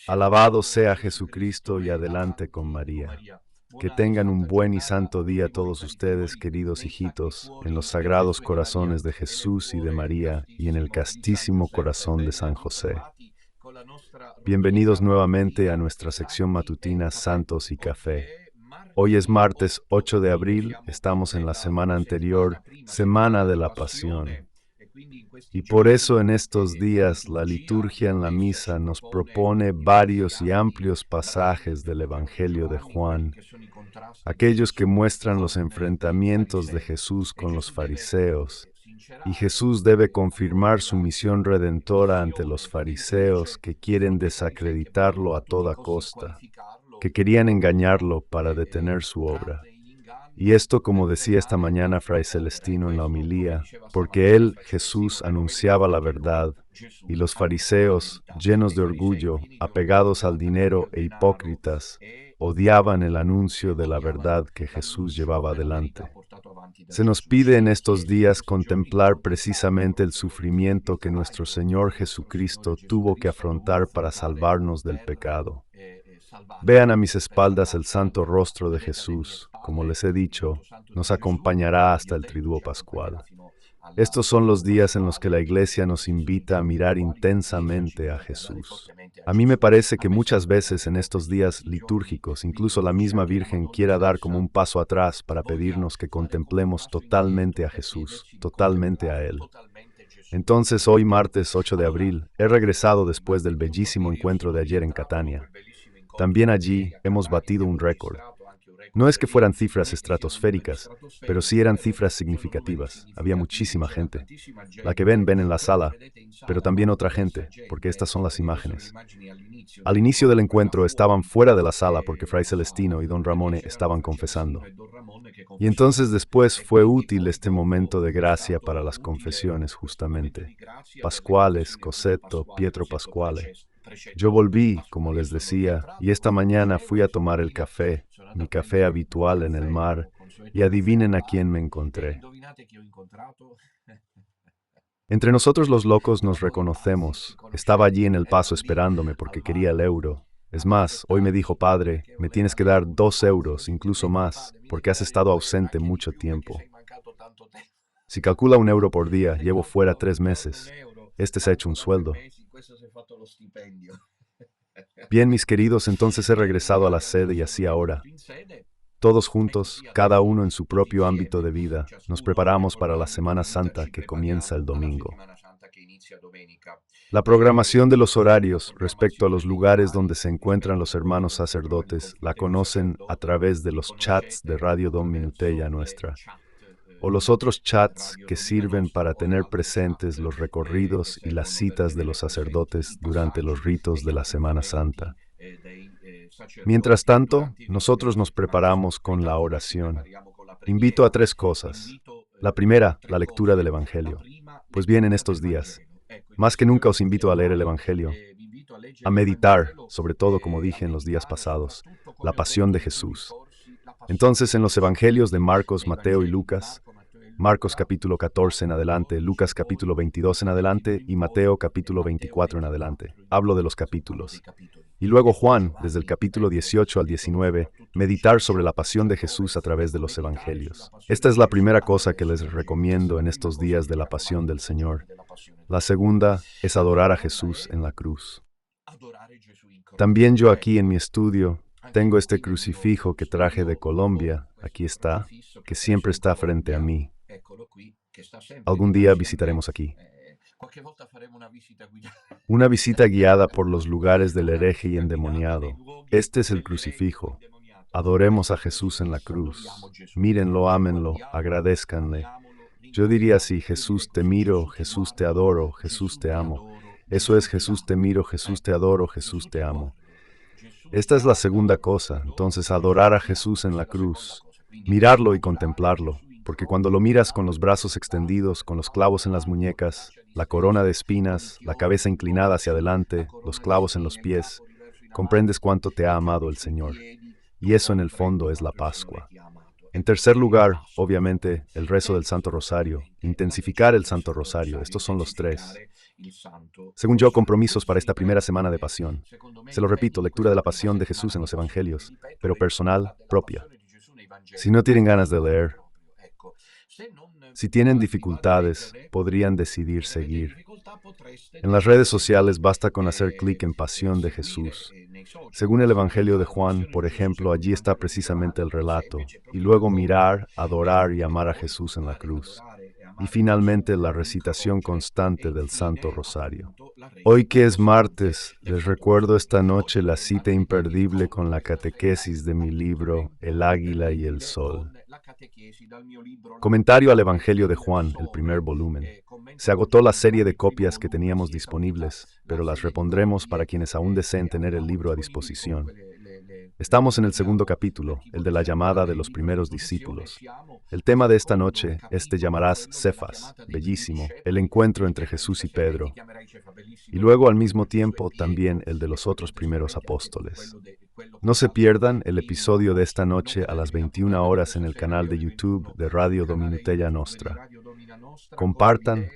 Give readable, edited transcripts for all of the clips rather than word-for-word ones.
Alabado sea Jesucristo y adelante con María. Que tengan un buen y santo día todos ustedes, queridos hijitos, en los sagrados corazones de Jesús y de María y en el castísimo corazón de San José. Bienvenidos nuevamente a nuestra sección matutina Santos y Café. Hoy es martes 8 de abril, estamos en la semana anterior, Semana de la Pasión. Y por eso en estos días la liturgia en la misa nos propone varios y amplios pasajes del Evangelio de Juan, aquellos que muestran los enfrentamientos de Jesús con los fariseos, y Jesús debe confirmar su misión redentora ante los fariseos que quieren desacreditarlo a toda costa, que querían engañarlo para detener su obra. Y esto, como decía esta mañana Fray Celestino en la homilía, porque él, Jesús, anunciaba la verdad, y los fariseos, llenos de orgullo, apegados al dinero e hipócritas, odiaban el anuncio de la verdad que Jesús llevaba adelante. Se nos pide en estos días contemplar precisamente el sufrimiento que nuestro Señor Jesucristo tuvo que afrontar para salvarnos del pecado. Vean a mis espaldas el santo rostro de Jesús, como les he dicho, nos acompañará hasta el triduo pascual. Estos son los días en los que la Iglesia nos invita a mirar intensamente a Jesús. A mí me parece que muchas veces en estos días litúrgicos, incluso la misma Virgen quiera dar como un paso atrás para pedirnos que contemplemos totalmente a Jesús, totalmente a Él. Entonces, hoy martes 8 de abril, he regresado después del bellísimo encuentro de ayer en Catania. También allí hemos batido un récord. No es que fueran cifras estratosféricas, pero sí eran cifras significativas. Había muchísima gente. La que ven en la sala, pero también otra gente, porque estas son las imágenes. Al inicio del encuentro estaban fuera de la sala porque Fray Celestino y Don Ramone estaban confesando. Y entonces después fue útil este momento de gracia para las confesiones justamente. Pascuales, Cosetto, Pietro Pasquale. Yo volví, como les decía, y esta mañana fui a tomar el café, mi café habitual en el mar, y adivinen a quién me encontré. Entre nosotros los locos nos reconocemos. Estaba allí en el paso esperándome porque quería el euro. Es más, hoy me dijo, padre, me tienes que dar 2 euros, incluso más, porque has estado ausente mucho tiempo. Si calcula 1 euro por día, llevo fuera 3 meses. Este se ha hecho un sueldo. Bien, mis queridos, entonces he regresado a la sede y así ahora. Todos juntos, cada uno en su propio ámbito de vida, nos preparamos para la Semana Santa que comienza el domingo. La programación de los horarios respecto a los lugares donde se encuentran los hermanos sacerdotes la conocen a través de los chats de Radio Dom Minutella Nuestra, o los otros chats que sirven para tener presentes los recorridos y las citas de los sacerdotes durante los ritos de la Semana Santa. Mientras tanto, nosotros nos preparamos con la oración. Invito a 3 cosas. La primera, la lectura del Evangelio. Pues bien, en estos días, más que nunca os invito a leer el Evangelio, a meditar, sobre todo, como dije en los días pasados, la pasión de Jesús. Entonces, en los Evangelios de Marcos, Mateo y Lucas, Marcos capítulo 14 en adelante, Lucas capítulo 22 en adelante y Mateo capítulo 24 en adelante. Hablo de los capítulos. Y luego Juan, desde el capítulo 18 al 19, meditar sobre la pasión de Jesús a través de los Evangelios. Esta es la primera cosa que les recomiendo en estos días de la pasión del Señor. La segunda es adorar a Jesús en la cruz. También yo aquí en mi estudio tengo este crucifijo que traje de Colombia, aquí está, que siempre está frente a mí. Algún día visitaremos aquí. Una visita guiada por los lugares del hereje y endemoniado. Este es el crucifijo. Adoremos a Jesús en la cruz. Mírenlo, ámenlo, agradézcanle. Yo diría así: Jesús te miro, Jesús te adoro, Jesús te amo. Eso es: Jesús te miro, Jesús te adoro, Jesús te amo. Esta es la segunda cosa, entonces, adorar a Jesús en la cruz. Mirarlo y contemplarlo, porque cuando lo miras con los brazos extendidos, con los clavos en las muñecas, la corona de espinas, la cabeza inclinada hacia adelante, los clavos en los pies, comprendes cuánto te ha amado el Señor. Y eso en el fondo es la Pascua. En tercer lugar, obviamente, el rezo del Santo Rosario, intensificar el Santo Rosario. Estos son los 3. Según yo, compromisos para esta primera semana de pasión. Se lo repito, lectura de la pasión de Jesús en los evangelios, pero personal, propia. Si no tienen ganas de leer, si tienen dificultades, podrían decidir seguir. En las redes sociales basta con hacer clic en Pasión de Jesús. Según el Evangelio de Juan, por ejemplo, allí está precisamente el relato, y luego mirar, adorar y amar a Jesús en la cruz. Y finalmente la recitación constante del Santo Rosario. Hoy que es martes, les recuerdo esta noche la cita imperdible con la catequesis de mi libro El Águila y el Sol. Comentario al Evangelio de Juan, el primer volumen. Se agotó la serie de copias que teníamos disponibles, pero las repondremos para quienes aún deseen tener el libro a disposición. Estamos en el segundo capítulo, el de la llamada de los primeros discípulos. El tema de esta noche es Te llamarás Cefas, bellísimo, el encuentro entre Jesús y Pedro. Y luego al mismo tiempo también el de los otros primeros apóstoles. No se pierdan el episodio de esta noche a las 21 horas en el canal de YouTube de Radio Dominutella Nostra. Compartan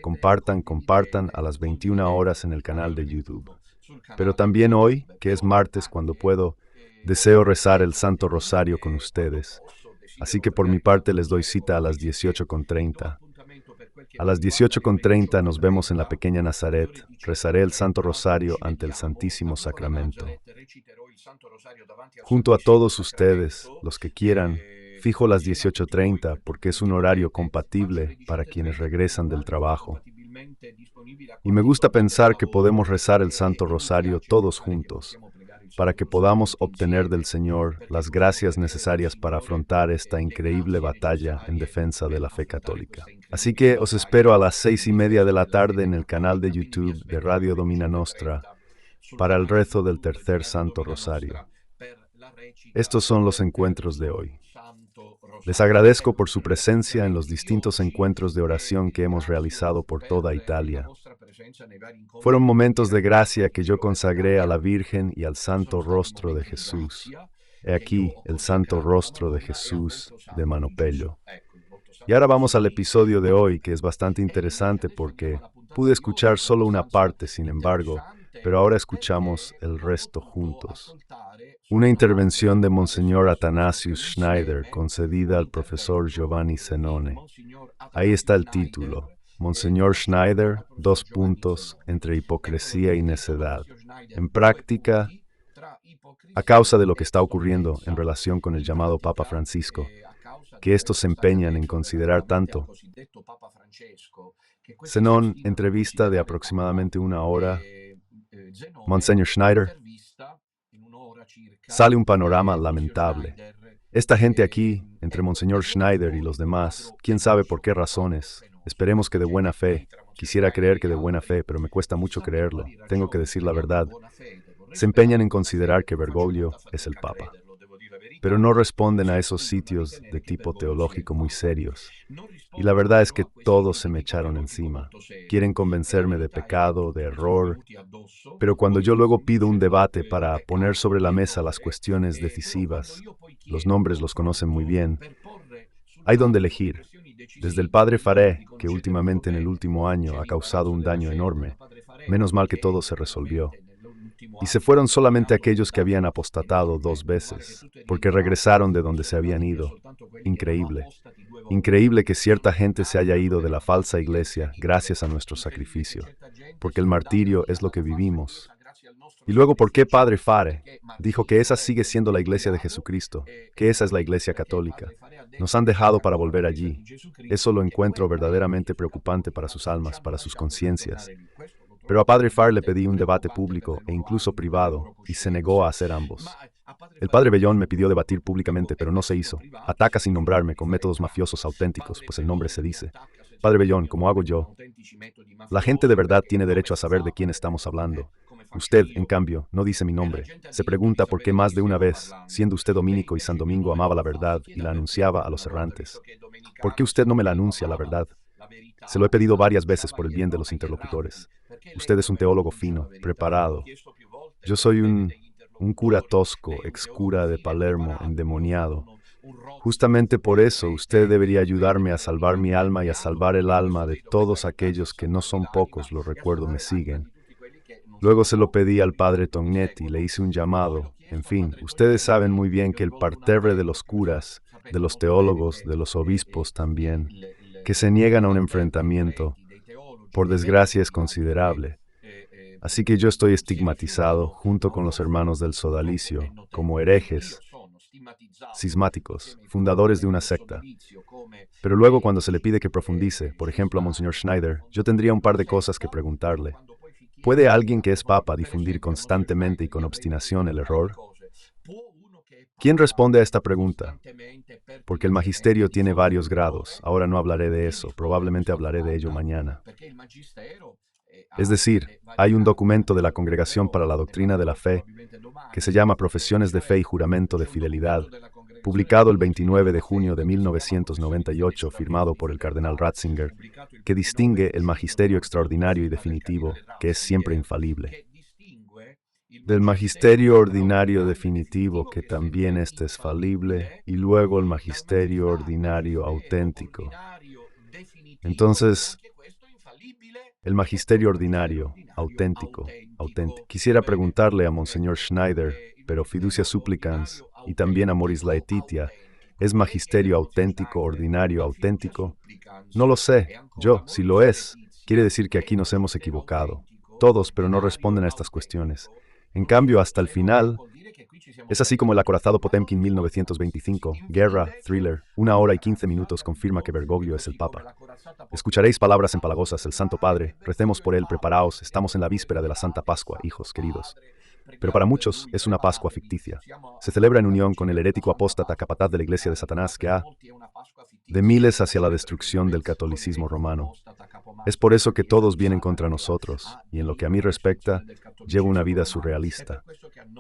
a las 21 horas en el canal de YouTube. Pero también hoy, que es martes cuando puedo, deseo rezar el Santo Rosario con ustedes. Así que por mi parte les doy cita a las 18:30. A las 18:30 nos vemos en la pequeña Nazaret. Rezaré el Santo Rosario ante el Santísimo Sacramento. Junto a todos ustedes, los que quieran, fijo las 18:30 porque es un horario compatible para quienes regresan del trabajo. Y me gusta pensar que podemos rezar el Santo Rosario todos juntos, para que podamos obtener del Señor las gracias necesarias para afrontar esta increíble batalla en defensa de la fe católica. Así que os espero a las 6:30 de la tarde en el canal de YouTube de Radio Domina Nostra para el rezo del tercer Santo Rosario. Estos son los encuentros de hoy. Les agradezco por su presencia en los distintos encuentros de oración que hemos realizado por toda Italia. Fueron momentos de gracia que yo consagré a la Virgen y al Santo Rostro de Jesús. He aquí el Santo Rostro de Jesús de Manopello. Y ahora vamos al episodio de hoy, que es bastante interesante porque pude escuchar solo una parte, sin embargo, pero ahora escuchamos el resto juntos. Una intervención de Monseñor Athanasius Schneider concedida al profesor Giovanni Zenone. Ahí está el título. Monseñor Schneider, entre hipocresía y necedad. En práctica, a causa de lo que está ocurriendo en relación con el llamado Papa Francisco, que estos se empeñan en considerar tanto. Zenón, entrevista de aproximadamente 1 hora. Monseñor Schneider, sale un panorama lamentable. Esta gente aquí, entre Monseñor Schneider y los demás, quién sabe por qué razones, esperemos que de buena fe, quisiera creer que de buena fe, pero me cuesta mucho creerlo, tengo que decir la verdad, se empeñan en considerar que Bergoglio es el Papa. Pero no responden a esos sitios de tipo teológico muy serios. Y la verdad es que todos se me echaron encima. Quieren convencerme de pecado, de error, pero cuando yo luego pido un debate para poner sobre la mesa las cuestiones decisivas, los nombres los conocen muy bien, hay donde elegir. Desde el padre Faré, que últimamente en el último año ha causado un daño enorme, menos mal que todo se resolvió. Y se fueron solamente aquellos que habían apostatado 2 veces, porque regresaron de donde se habían ido. Increíble. Increíble que cierta gente se haya ido de la falsa iglesia gracias a nuestro sacrificio, porque el martirio es lo que vivimos. Y luego, ¿por qué Padre Fare dijo que esa sigue siendo la iglesia de Jesucristo, que esa es la iglesia católica? Nos han dejado para volver allí. Eso lo encuentro verdaderamente preocupante para sus almas, para sus conciencias. Pero a Padre Fare le pedí un debate público e incluso privado, y se negó a hacer ambos. El Padre Bellón me pidió debatir públicamente, pero no se hizo. Ataca sin nombrarme, con métodos mafiosos auténticos, pues el nombre se dice. Padre Bellón, como hago yo. La gente de verdad tiene derecho a saber de quién estamos hablando. Usted, en cambio, no dice mi nombre. Se pregunta por qué más de una vez, siendo usted dominico y San Domingo, amaba la verdad y la anunciaba a los errantes. ¿Por qué usted no me la anuncia la verdad? Se lo he pedido varias veces por el bien de los interlocutores. Usted es un teólogo fino, preparado. Yo soy un cura tosco, excura de Palermo, endemoniado, Justamente por eso usted debería ayudarme a salvar mi alma y a salvar el alma de todos aquellos que no son pocos, lo recuerdo, me siguen. Luego se lo pedí al padre Tognetti, le hice un llamado. En fin, ustedes saben muy bien que el parterre de los curas, de los teólogos, de los obispos también, que se niegan a un enfrentamiento, por desgracia es considerable. Así que yo estoy estigmatizado, junto con los hermanos del sodalicio, como herejes, cismáticos, fundadores de una secta. Pero luego cuando se le pide que profundice, por ejemplo a Monseñor Schneider, yo tendría un par de cosas que preguntarle. ¿Puede alguien que es papa difundir constantemente y con obstinación el error? ¿Quién responde a esta pregunta? Porque el magisterio tiene varios grados. Ahora no hablaré de eso, probablemente hablaré de ello mañana. Es decir, hay un documento de la Congregación para la Doctrina de la Fe que se llama Profesiones de Fe y Juramento de Fidelidad, publicado el 29 de junio de 1998, firmado por el cardenal Ratzinger, que distingue el magisterio extraordinario y definitivo, que es siempre infalible, del magisterio ordinario definitivo, que también es falible, y luego el magisterio ordinario auténtico. Entonces, el magisterio ordinario, auténtico. Quisiera preguntarle a Monseñor Schneider, pero fiducia supplicans, y también a Moris Laetitia, ¿es magisterio auténtico, ordinario, auténtico? No lo sé. Si lo es, quiere decir que aquí nos hemos equivocado. Todos, pero no responden a estas cuestiones. En cambio, hasta el final, es así como el acorazado Potemkin 1925, guerra, thriller, 1 hora y 15 minutos confirma que Bergoglio es el Papa. Escucharéis palabras empalagosas el Santo Padre, recemos por él, preparaos, estamos en la víspera de la Santa Pascua, hijos queridos. Pero para muchos es una Pascua ficticia. Se celebra en unión con el herético apóstata capataz de la Iglesia de Satanás que ha de miles hacia la destrucción del catolicismo romano. Es por eso que todos vienen contra nosotros, y en lo que a mí respecta, llevo una vida surrealista.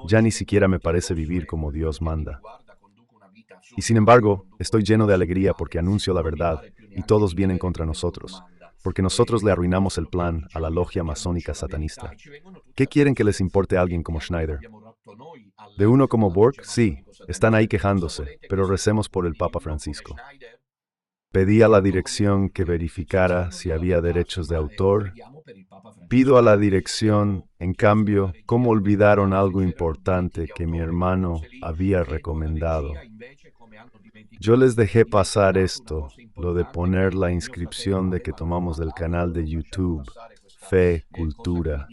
Ya ni siquiera me parece vivir como Dios manda. Y sin embargo, estoy lleno de alegría porque anuncio la verdad, y todos vienen contra nosotros, porque nosotros le arruinamos el plan a la logia masónica satanista. ¿Qué quieren que les importe a alguien como Schneider? ¿De uno como Bork? Sí, están ahí quejándose, pero recemos por el Papa Francisco. Pedí a la dirección que verificara si había derechos de autor. Pido a la dirección, en cambio, cómo olvidaron algo importante que mi hermano había recomendado. Yo les dejé pasar esto, lo de poner la inscripción de que tomamos del canal de YouTube, Fe, Cultura.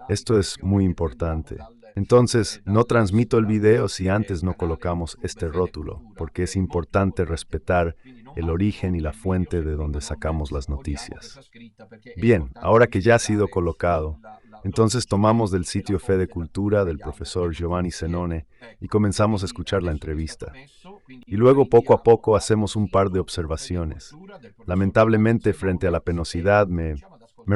Esto es muy importante. Entonces, no transmito el video si antes no colocamos este rótulo, porque es importante respetar el origen y la fuente de donde sacamos las noticias. Bien, ahora que ya ha sido colocado, entonces tomamos del sitio Fe de Cultura del profesor Giovanni Zenone y comenzamos a escuchar la entrevista. Y luego poco a poco hacemos un par de observaciones. Lamentablemente, frente a la penosidad, me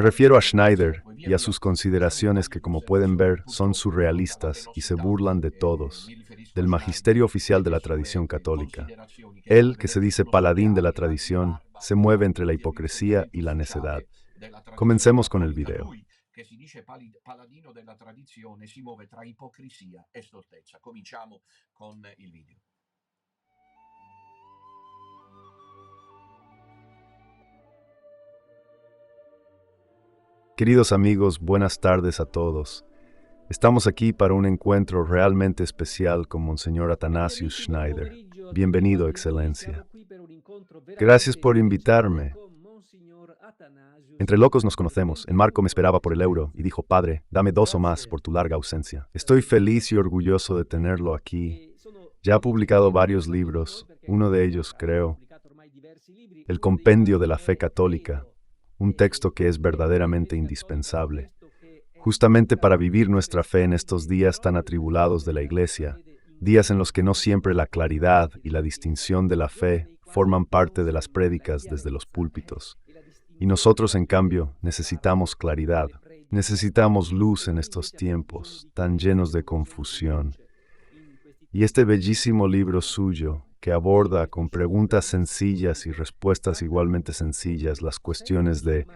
refiero a Schneider y a sus consideraciones que, como pueden ver, son surrealistas y se burlan de todos, del magisterio oficial de la tradición católica. Él, que se dice paladín de la tradición, se mueve entre la hipocresía y la necedad. Comencemos con el video. Queridos amigos, buenas tardes a todos. Estamos aquí para un encuentro realmente especial con Monseñor Athanasius Schneider. Bienvenido, Excelencia. Gracias por invitarme. Entre locos nos conocemos. En Marco me esperaba por el euro y dijo, Padre, dame 2 o más por tu larga ausencia. Estoy feliz y orgulloso de tenerlo aquí. Ya ha publicado varios libros, uno de ellos, creo, El Compendio de la Fe Católica, un texto que es verdaderamente indispensable, justamente para vivir nuestra fe en estos días tan atribulados de la Iglesia, días en los que no siempre la claridad y la distinción de la fe forman parte de las prédicas desde los púlpitos. Y nosotros, en cambio, necesitamos claridad, necesitamos luz en estos tiempos tan llenos de confusión. Y este bellísimo libro suyo, que aborda con preguntas sencillas y respuestas igualmente sencillas las cuestiones de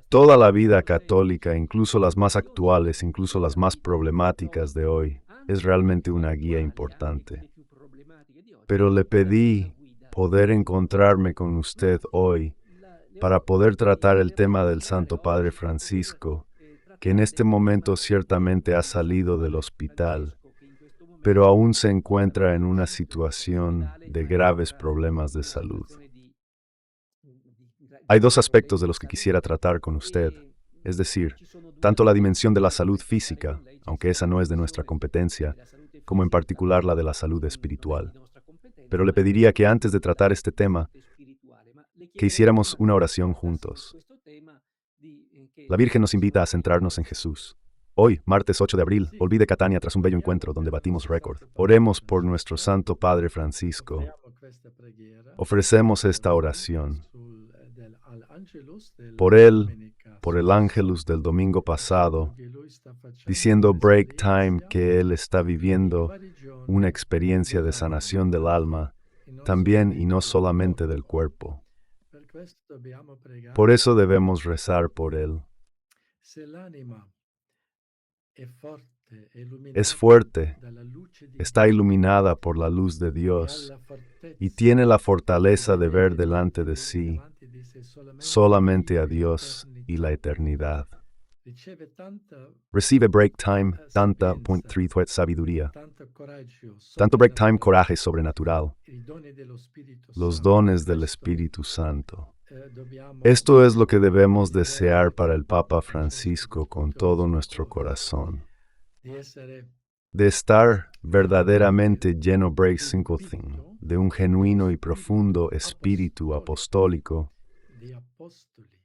toda la vida católica, incluso las más actuales, incluso las más problemáticas de hoy, es realmente una guía importante. pero le pedí poder encontrarme con usted hoy para poder tratar el tema del Santo Padre Francisco, que en este momento ciertamente ha salido del hospital, pero aún se encuentra en una situación de graves problemas de salud. Hay dos aspectos de los que quisiera tratar con usted, es decir, tanto la dimensión de la salud física, aunque esa no es de nuestra competencia, como en particular la de la salud espiritual. Pero le pediría que antes de tratar este tema, que hiciéramos una oración juntos. La Virgen nos invita a centrarnos en Jesús. Hoy, martes 8 de abril, volví de Catania tras un bello encuentro donde batimos récord. Oremos por nuestro Santo Padre Francisco. Ofrecemos esta oración. Por él, por el Ángelus del domingo pasado, diciendo break time que él está viviendo una experiencia de sanación del alma, también y no solamente del cuerpo. Por eso debemos rezar por él. Es fuerte, está iluminada por la luz de Dios y tiene la fortaleza de ver delante de sí solamente a Dios y la eternidad. Recibe break time, tanta sabiduría, tanto break time coraje sobrenatural, los dones del Espíritu Santo. Esto es lo que debemos desear para el Papa Francisco con todo nuestro corazón. De estar verdaderamente lleno de un genuino y profundo espíritu apostólico,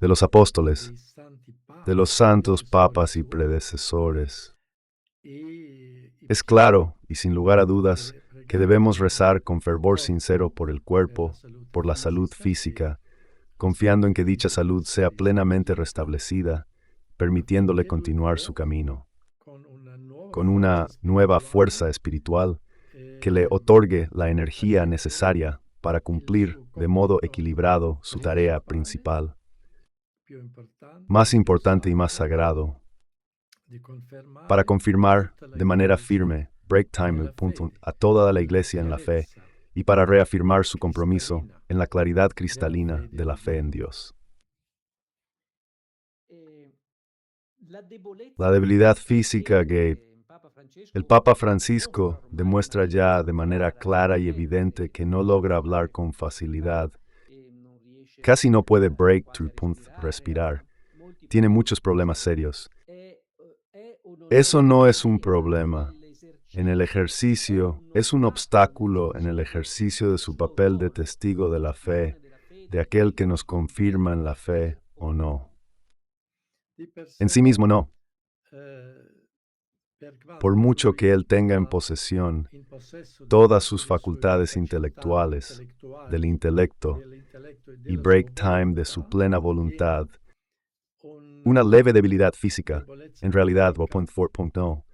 de los apóstoles, de los santos papas y predecesores. Es claro, y sin lugar a dudas, que debemos rezar con fervor sincero por el cuerpo, por la salud física, confiando en que dicha salud sea plenamente restablecida, permitiéndole continuar su camino, con una nueva fuerza espiritual que le otorgue la energía necesaria para cumplir de modo equilibrado su tarea principal, más importante y más sagrado, para confirmar de manera firme, break time, a toda la Iglesia en la fe y para reafirmar su compromiso en la claridad cristalina de la fe en Dios. La debilidad física que el Papa Francisco demuestra ya de manera clara y evidente que no logra hablar con facilidad. Casi no puede respirar. Tiene muchos problemas serios. Eso no es un problema. En el ejercicio, es un obstáculo en el ejercicio de su papel de testigo de la fe, de aquel que nos confirma en la fe o no. En sí mismo no. Por mucho que él tenga en posesión todas sus facultades intelectuales, del intelecto, y break time de su plena voluntad, una leve debilidad física, en realidad, no,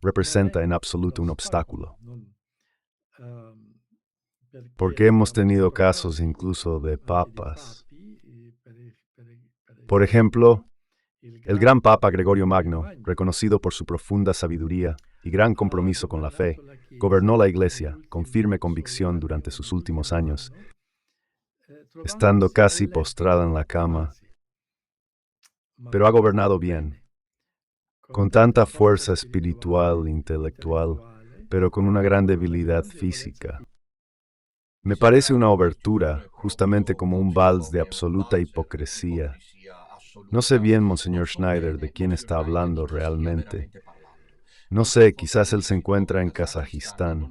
representa en absoluto un obstáculo. Porque hemos tenido casos incluso de papas. Por ejemplo, el gran Papa Gregorio Magno, reconocido por su profunda sabiduría y gran compromiso con la fe, gobernó la Iglesia con firme convicción durante sus últimos años, estando casi postrada en la cama, pero ha gobernado bien, con tanta fuerza espiritual e intelectual, pero con una gran debilidad física. Me parece una obertura, justamente como un vals de absoluta hipocresía. No sé bien, Monseñor Schneider, de quién está hablando realmente. No sé, quizás él se encuentra en Kazajistán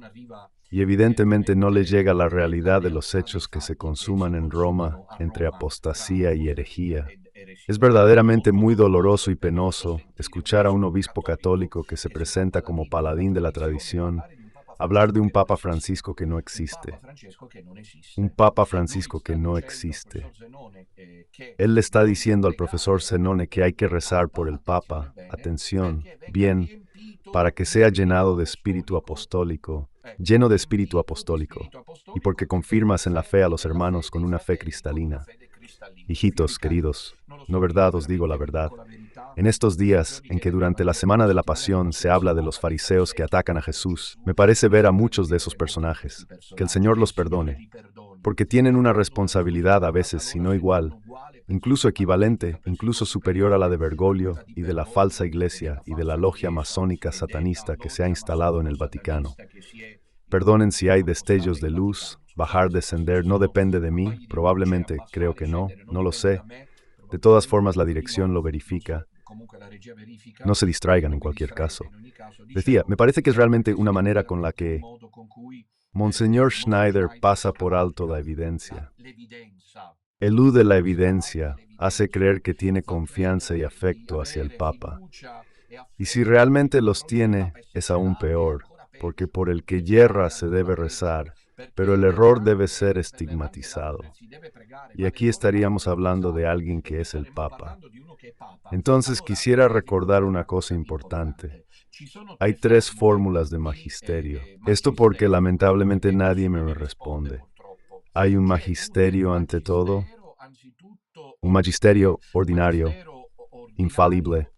y evidentemente no le llega la realidad de los hechos que se consuman en Roma entre apostasía y herejía. Es verdaderamente muy doloroso y penoso escuchar a un obispo católico que se presenta como paladín de la tradición hablar de un Papa Francisco que no existe. Un Papa Francisco que no existe. Él le está diciendo al profesor Zenone que hay que rezar por el Papa, atención, bien, para que sea llenado de espíritu apostólico, y porque confirmas en la fe a los hermanos con una fe cristalina. Hijitos queridos, no verdad os digo la verdad. En estos días, en que durante la Semana de la Pasión se habla de los fariseos que atacan a Jesús, me parece ver a muchos de esos personajes. Que el Señor los perdone, porque tienen una responsabilidad a veces, si no igual, incluso equivalente, incluso superior a la de Bergoglio y de la falsa iglesia y de la logia masónica satanista que se ha instalado en el Vaticano. Perdonen si hay destellos de luz, bajar, descender, no depende de mí, probablemente, creo que no lo sé. De todas formas, la dirección lo verifica. No se distraigan en cualquier caso. Decía, me parece que es realmente una manera con la que Monseñor Schneider pasa por alto la evidencia. Elude la evidencia, hace creer que tiene confianza y afecto hacia el Papa. Y si realmente los tiene, es aún peor, porque por el que yerra se debe rezar, pero el error debe ser estigmatizado. Y aquí estaríamos hablando de alguien que es el Papa. Entonces quisiera recordar una cosa importante. Hay 3 fórmulas de magisterio. Esto porque lamentablemente nadie me responde. Hay un magisterio ante todo, un magisterio ordinario, infalible.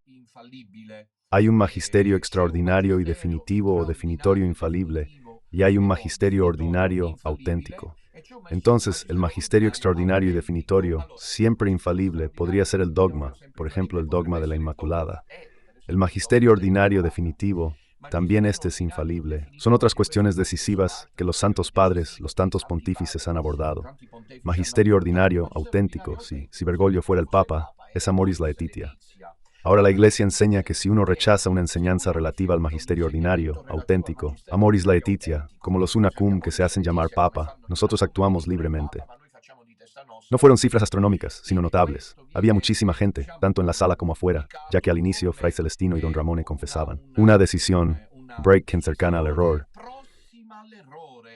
Hay un magisterio extraordinario y definitivo o definitorio infalible, y hay un magisterio ordinario auténtico. Entonces, el magisterio extraordinario y definitorio, siempre infalible, podría ser el dogma, por ejemplo, el dogma de la Inmaculada. El magisterio ordinario definitivo, también este es infalible. Son otras cuestiones decisivas que los santos padres, los tantos pontífices han abordado. Magisterio ordinario auténtico, si Bergoglio fuera el Papa, es Amoris Laetitia. Ahora la Iglesia enseña que si uno rechaza una enseñanza relativa al magisterio ordinario, auténtico, Amoris Laetitia, como los Unacum que se hacen llamar Papa, nosotros actuamos libremente. No fueron cifras astronómicas, sino notables. Había muchísima gente, tanto en la sala como afuera, ya que al inicio Fray Celestino y Don Ramone confesaban. Una decisión, break cercana al error,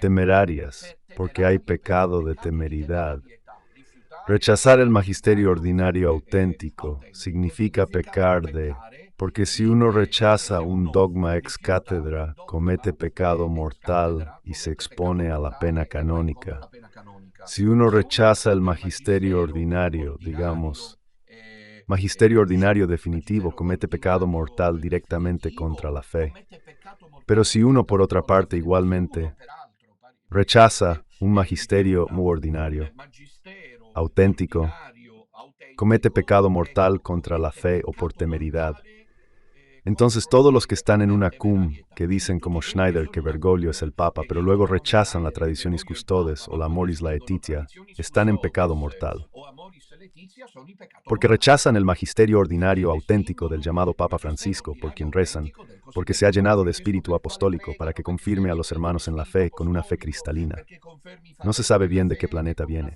temerarias, porque hay pecado de temeridad. Rechazar el magisterio ordinario auténtico significa pecar de, porque si uno rechaza un dogma ex cátedra, comete pecado mortal y se expone a la pena canónica. Si uno rechaza el magisterio ordinario, digamos, magisterio ordinario definitivo, comete pecado mortal directamente contra la fe. Pero si uno, por otra parte, igualmente rechaza un magisterio muy ordinario, auténtico, comete pecado mortal contra la fe o por temeridad. Entonces todos los que están en una cum, que dicen como Schneider que Bergoglio es el Papa, pero luego rechazan la Traditionis Custodes o la Amoris Laetitia, están en pecado mortal. Porque rechazan el magisterio ordinario auténtico del llamado Papa Francisco, por quien rezan, porque se ha llenado de espíritu apostólico para que confirme a los hermanos en la fe con una fe cristalina. No se sabe bien de qué planeta viene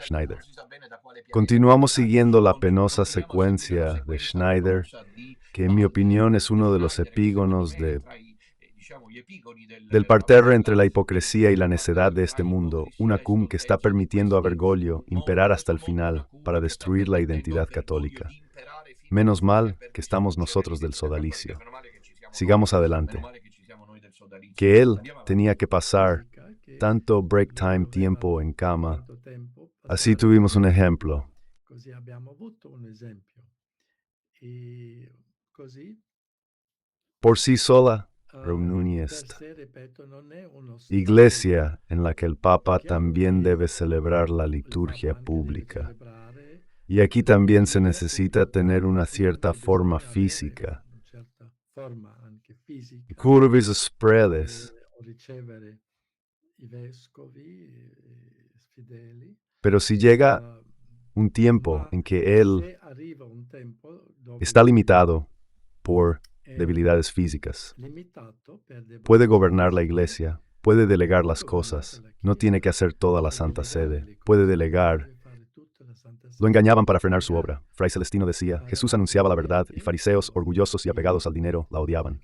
Schneider. Continuamos siguiendo la penosa secuencia de Schneider, que en mi opinión es uno de los epígonos del parterre entre la hipocresía y la necedad de este mundo, una cum que está permitiendo a Bergoglio imperar hasta el final para destruir la identidad católica. Menos mal que estamos nosotros del sodalicio. Sigamos adelante. Que él tenía que pasar tanto break time tiempo en cama. Así tuvimos un ejemplo. Por sí sola, reunión esta iglesia en la que el Papa también debe celebrar la liturgia pública. Y aquí también se necesita tener una cierta forma física. Curvis spreades. Pero si llega un tiempo en que él está limitado por debilidades físicas, puede gobernar la iglesia, puede delegar las cosas, no tiene que hacer toda la Santa Sede, puede delegar. Lo engañaban para frenar su obra. Fray Celestino decía, Jesús anunciaba la verdad y fariseos, orgullosos y apegados al dinero, la odiaban.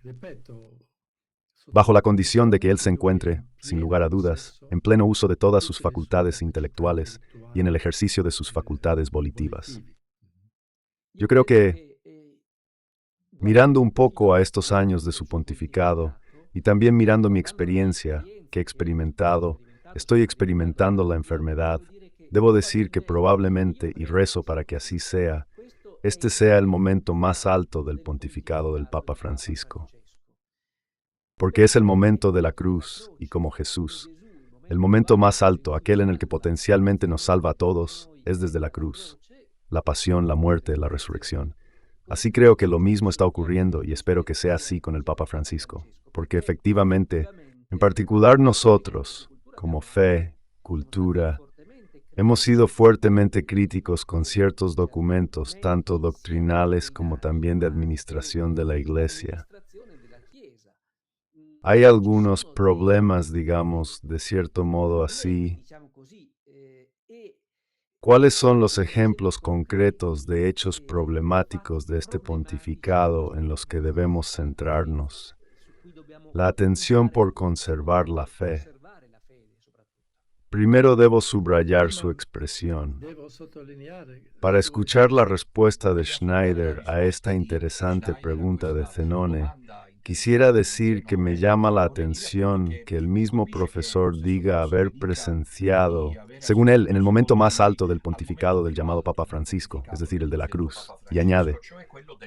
Bajo la condición de que él se encuentre, sin lugar a dudas, en pleno uso de todas sus facultades intelectuales y en el ejercicio de sus facultades volitivas. Yo creo que, mirando un poco a estos años de su pontificado, y también mirando mi experiencia, que he experimentado, estoy experimentando la enfermedad, Debo decir que probablemente, y rezo para que así sea, este sea el momento más alto del pontificado del Papa Francisco, porque es el momento de la cruz, y como Jesús, el momento más alto, aquel en el que potencialmente nos salva a todos, es desde la cruz, la pasión, la muerte, la resurrección. Así creo que lo mismo está ocurriendo y espero que sea así con el Papa Francisco, porque efectivamente, en particular nosotros, como fe, cultura, hemos sido fuertemente críticos con ciertos documentos, tanto doctrinales como también de administración de la Iglesia. Hay algunos problemas, digamos, de cierto modo así. ¿Cuáles son los ejemplos concretos de hechos problemáticos de este pontificado en los que debemos centrarnos? La atención por conservar la fe. Primero debo subrayar su expresión. Para escuchar la respuesta de Schneider a esta interesante pregunta de Zenone, quisiera decir que me llama la atención que el mismo profesor diga haber presenciado, según él, en el momento más alto del pontificado del llamado Papa Francisco, es decir, el de la cruz, y añade,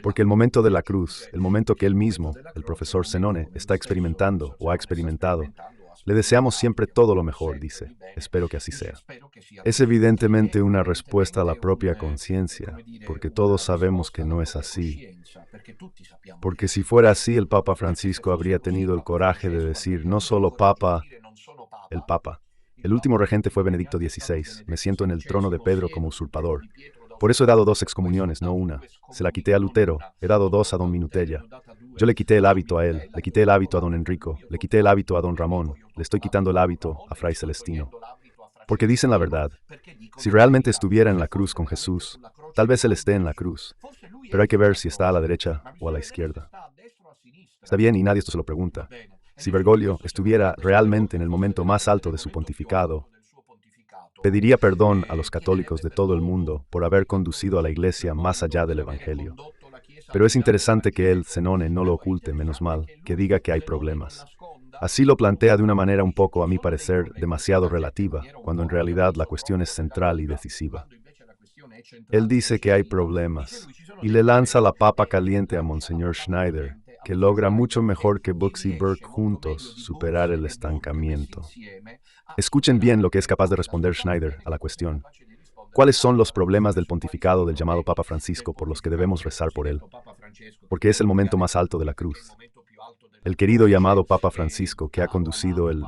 porque el momento de la cruz, el momento que él mismo, el profesor Zenone, está experimentando o ha experimentado, le deseamos siempre todo lo mejor, dice. Espero que así sea. Es evidentemente una respuesta a la propia conciencia, porque todos sabemos que no es así. Porque si fuera así, el Papa Francisco habría tenido el coraje de decir, no solo Papa, el Papa. El último regente fue Benedicto XVI. Me siento en el trono de Pedro como usurpador. Por eso he dado 2 excomuniones, no una. Se la quité a Lutero, he dado 2 a don Minutella. Yo le quité el hábito a él, le quité el hábito a don Enrico, le quité el hábito a don Ramón, le estoy quitando el hábito a Fray Celestino. Porque dicen la verdad. Si realmente estuviera en la cruz con Jesús, tal vez él esté en la cruz, pero hay que ver si está a la derecha o a la izquierda. Está bien y nadie esto se lo pregunta. Si Bergoglio estuviera realmente en el momento más alto de su pontificado, pediría perdón a los católicos de todo el mundo por haber conducido a la Iglesia más allá del Evangelio. Pero es interesante que él, Zenone, no lo oculte, menos mal, que diga que hay problemas. Así lo plantea de una manera un poco, a mi parecer, demasiado relativa, cuando en realidad la cuestión es central y decisiva. Él dice que hay problemas, y le lanza la papa caliente a Monseñor Schneider, que logra mucho mejor que Brooks y Burke juntos superar el estancamiento. Escuchen bien lo que es capaz de responder Schneider a la cuestión. ¿Cuáles son los problemas del pontificado del llamado Papa Francisco por los que debemos rezar por él? Porque es el momento más alto de la cruz. El querido y amado Papa Francisco, que ha conducido el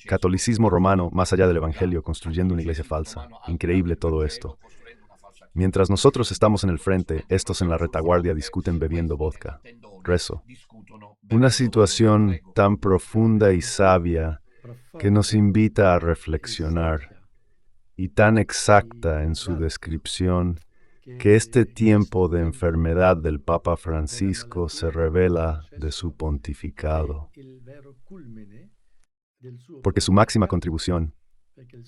catolicismo romano más allá del Evangelio, construyendo una iglesia falsa. Increíble todo esto. Mientras nosotros estamos en el frente, estos en la retaguardia discuten bebiendo vodka. Rezo. Una situación tan profunda y sabia que nos invita a reflexionar, y tan exacta en su descripción, que este tiempo de enfermedad del Papa Francisco se revela de su pontificado. Porque su máxima contribución,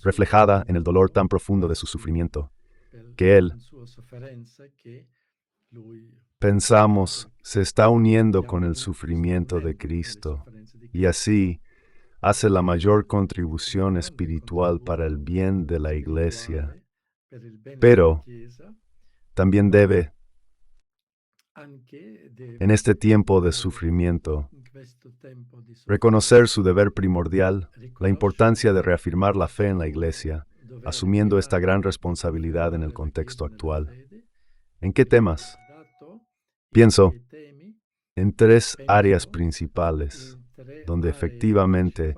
reflejada en el dolor tan profundo de su sufrimiento, que él, pensamos, se está uniendo con el sufrimiento de Cristo, y así hace la mayor contribución espiritual para el bien de la Iglesia. Pero también debe, en este tiempo de sufrimiento, reconocer su deber primordial, la importancia de reafirmar la fe en la Iglesia, asumiendo esta gran responsabilidad en el contexto actual. ¿En qué temas? Pienso en 3 áreas principales, donde efectivamente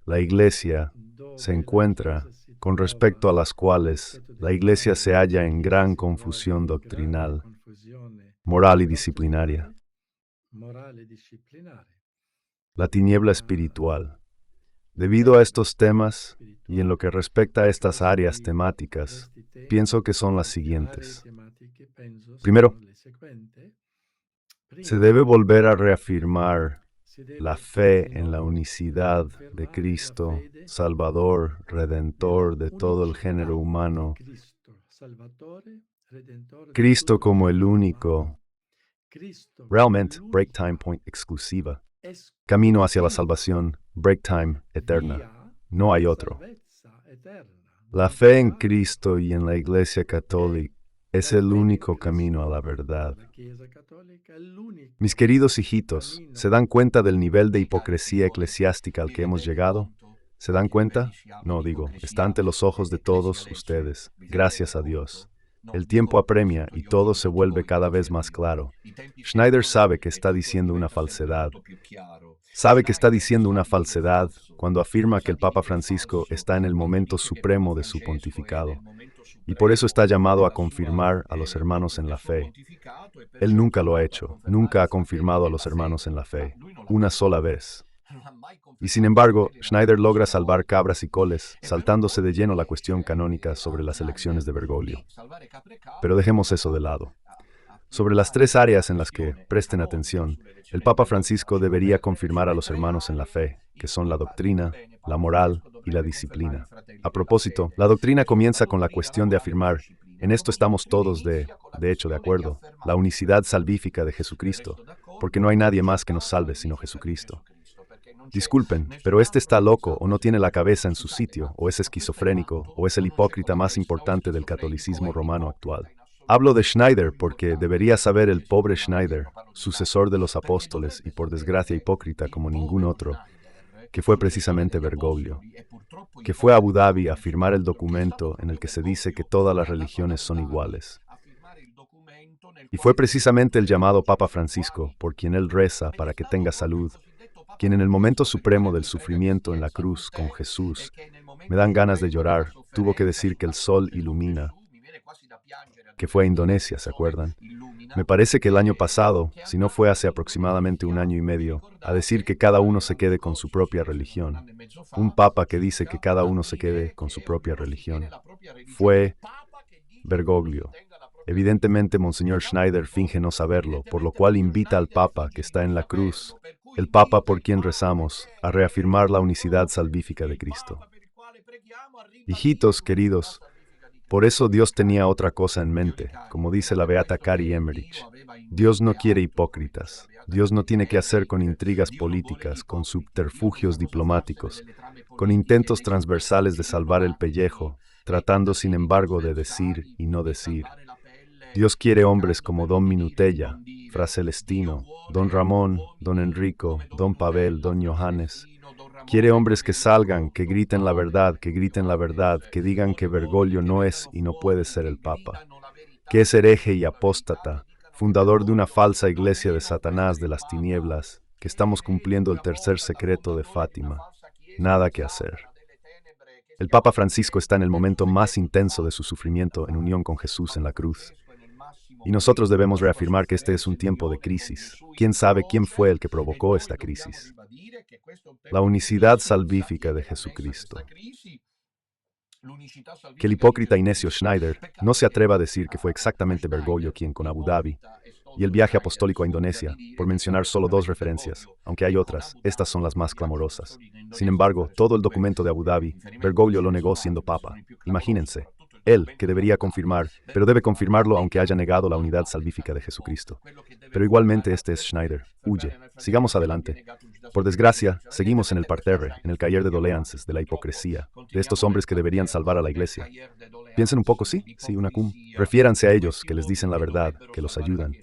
la Iglesia se encuentra, con respecto a las cuales la Iglesia se halla en gran confusión doctrinal, moral y disciplinaria. La tiniebla espiritual. Debido a estos temas, y en lo que respecta a estas áreas temáticas, pienso que son las siguientes. Primero, se debe volver a reafirmar la fe en la unicidad de Cristo, Salvador, Redentor de todo el género humano. Cristo como el único, realmente, break time point exclusiva. Camino hacia la salvación, break time eterna. No hay otro. La fe en Cristo y en la Iglesia Católica es el único camino a la verdad. Mis queridos hijitos, ¿se dan cuenta del nivel de hipocresía eclesiástica al que hemos llegado? ¿Se dan cuenta? No, digo, está ante los ojos de todos ustedes, gracias a Dios. El tiempo apremia y todo se vuelve cada vez más claro. Schneider sabe que está diciendo una falsedad. Sabe que está diciendo una falsedad cuando afirma que el Papa Francisco está en el momento supremo de su pontificado, y por eso está llamado a confirmar a los hermanos en la fe. Él nunca lo ha hecho, nunca ha confirmado a los hermanos en la fe, una sola vez. Y sin embargo, Schneider logra salvar cabras y coles, saltándose de lleno la cuestión canónica sobre las elecciones de Bergoglio. Pero dejemos eso de lado. Sobre las tres áreas en las que, presten atención, el Papa Francisco debería confirmar a los hermanos en la fe, que son la doctrina, la moral y la disciplina. A propósito, la doctrina comienza con la cuestión de afirmar, en esto estamos todos de hecho de acuerdo, la unicidad salvífica de Jesucristo, porque no hay nadie más que nos salve sino Jesucristo. Disculpen, pero este está loco o no tiene la cabeza en su sitio, o es esquizofrénico, o es el hipócrita más importante del catolicismo romano actual. Hablo de Schneider porque debería saber el pobre Schneider, sucesor de los apóstoles y por desgracia hipócrita como ningún otro, que fue precisamente Bergoglio, que fue a Abu Dhabi a firmar el documento en el que se dice que todas las religiones son iguales. Y fue precisamente el llamado Papa Francisco, por quien él reza para que tenga salud, quien en el momento supremo del sufrimiento en la cruz con Jesús, me dan ganas de llorar, tuvo que decir que el sol ilumina, que fue a Indonesia, ¿se acuerdan? Me parece que el año pasado, si no fue hace aproximadamente un año y medio, a decir que cada uno se quede con su propia religión. Un papa que dice que cada uno se quede con su propia religión. Fue Bergoglio. Evidentemente, Monseñor Schneider finge no saberlo, por lo cual invita al Papa que está en la cruz, el Papa por quien rezamos, a reafirmar la unicidad salvífica de Cristo. Hijitos queridos, por eso Dios tenía otra cosa en mente, como dice la beata Kari Emmerich. Dios no quiere hipócritas. Dios no tiene que hacer con intrigas políticas, con subterfugios diplomáticos, con intentos transversales de salvar el pellejo, tratando sin embargo de decir y no decir. Dios quiere hombres como Don Minutella, Fra Celestino, Don Ramón, Don Enrico, Don Pavel, Don Johannes. Quiere hombres que salgan, que griten la verdad, que digan que Bergoglio no es y no puede ser el Papa, que es hereje y apóstata, fundador de una falsa iglesia de Satanás de las tinieblas, que estamos cumpliendo el tercer secreto de Fátima. Nada que hacer. El Papa Francisco está en el momento más intenso de su sufrimiento en unión con Jesús en la cruz. Y nosotros debemos reafirmar que este es un tiempo de crisis. ¿Quién sabe quién fue el que provocó esta crisis? La unicidad salvífica de Jesucristo. Que el hipócrita y necio Schneider no se atreva a decir que fue exactamente Bergoglio quien con Abu Dhabi y el viaje apostólico a Indonesia, por mencionar solo dos referencias, aunque hay otras, estas son las más clamorosas. Sin embargo, todo el documento de Abu Dhabi, Bergoglio lo negó siendo papa. Imagínense. Él, que debería confirmar, pero debe confirmarlo aunque haya negado la unidad salvífica de Jesucristo. Pero igualmente este es Schneider. Huye. Sigamos adelante. Por desgracia, seguimos en el parterre, en el taller de doleances, de la hipocresía, de estos hombres que deberían salvar a la iglesia. Piensen un poco, sí, una cum. Refiéranse a ellos, que les dicen la verdad, que los ayudan.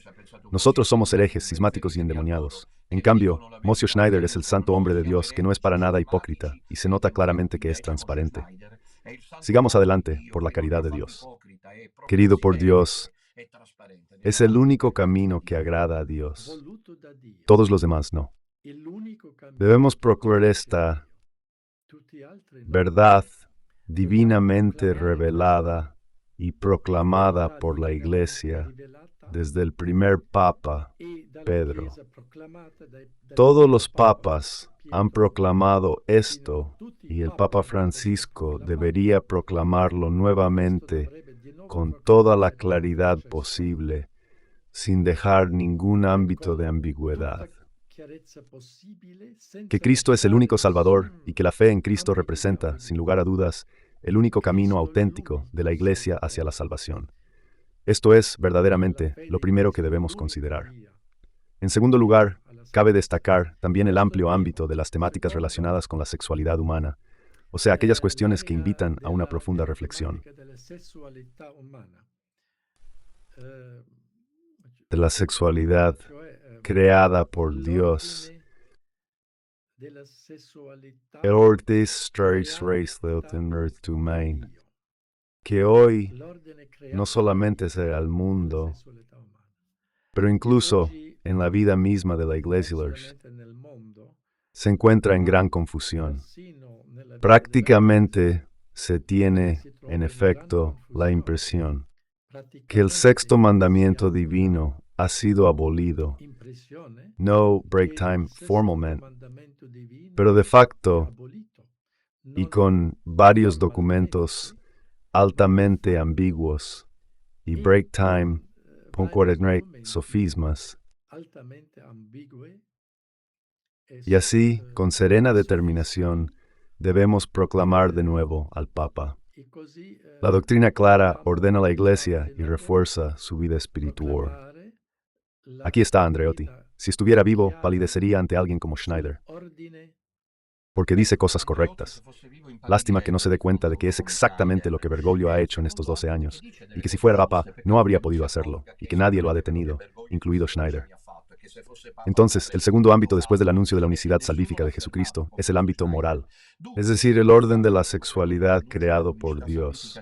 Nosotros somos herejes, cismáticos y endemoniados. En cambio, Monsieur Schneider es el santo hombre de Dios que no es para nada hipócrita, y se nota claramente que es transparente. Sigamos adelante, por la caridad de Dios. Querido por Dios, es el único camino que agrada a Dios. Todos los demás no. Debemos procurar esta verdad divinamente revelada y proclamada por la Iglesia desde el primer Papa, Pedro. Todos los papas han proclamado esto y el Papa Francisco debería proclamarlo nuevamente con toda la claridad posible, sin dejar ningún ámbito de ambigüedad. Que Cristo es el único Salvador y que la fe en Cristo representa, sin lugar a dudas, el único camino auténtico de la Iglesia hacia la salvación. Esto es, verdaderamente, lo primero que debemos considerar. En segundo lugar, cabe destacar también el amplio ámbito de las temáticas relacionadas con la sexualidad humana, o sea, aquellas cuestiones que invitan a una profunda reflexión. De la sexualidad creada por Dios. El ordes stars race in earth to main. Que hoy no solamente será el mundo, pero incluso en la vida misma de la iglesia, se encuentra en gran confusión. Prácticamente se tiene, en efecto, la impresión que el sexto mandamiento divino ha sido abolido. No break time formalmente, pero de facto y con varios documentos altamente ambiguos y break time con sofismas. Y así, con serena determinación, debemos proclamar de nuevo al Papa. La doctrina clara ordena a la Iglesia y refuerza su vida espiritual. Aquí está Andreotti. Si estuviera vivo, palidecería ante alguien como Schneider, porque dice cosas correctas. Lástima que no se dé cuenta de que es exactamente lo que Bergoglio ha hecho en estos 12 años, y que si fuera Papa no habría podido hacerlo, y que nadie lo ha detenido, incluido Schneider. Entonces, el segundo ámbito después del anuncio de la unicidad salvífica de Jesucristo es el ámbito moral, es decir, el orden de la sexualidad creado por Dios.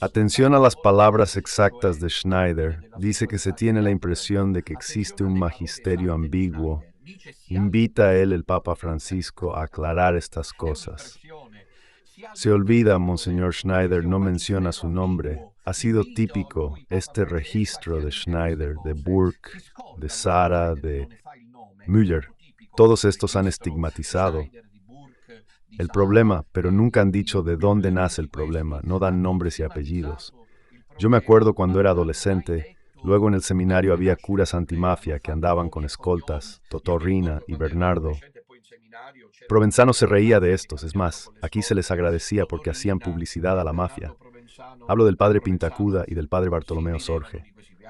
Atención a las palabras exactas de Schneider. Dice que se tiene la impresión de que existe un magisterio ambiguo. Invita a él, el Papa Francisco, a aclarar estas cosas. Se olvida, Monseñor Schneider no menciona su nombre. Ha sido típico este registro de Schneider, de Burke, de Sara, de Müller. Todos estos han estigmatizado el problema, pero nunca han dicho de dónde nace el problema, no dan nombres y apellidos. Yo me acuerdo cuando era adolescente, luego en el seminario había curas antimafia que andaban con escoltas, Totorrina y Bernardo. Provenzano se reía de estos, es más, aquí se les agradecía porque hacían publicidad a la mafia. Hablo del padre Pintacuda y del padre Bartolomeo Sorge.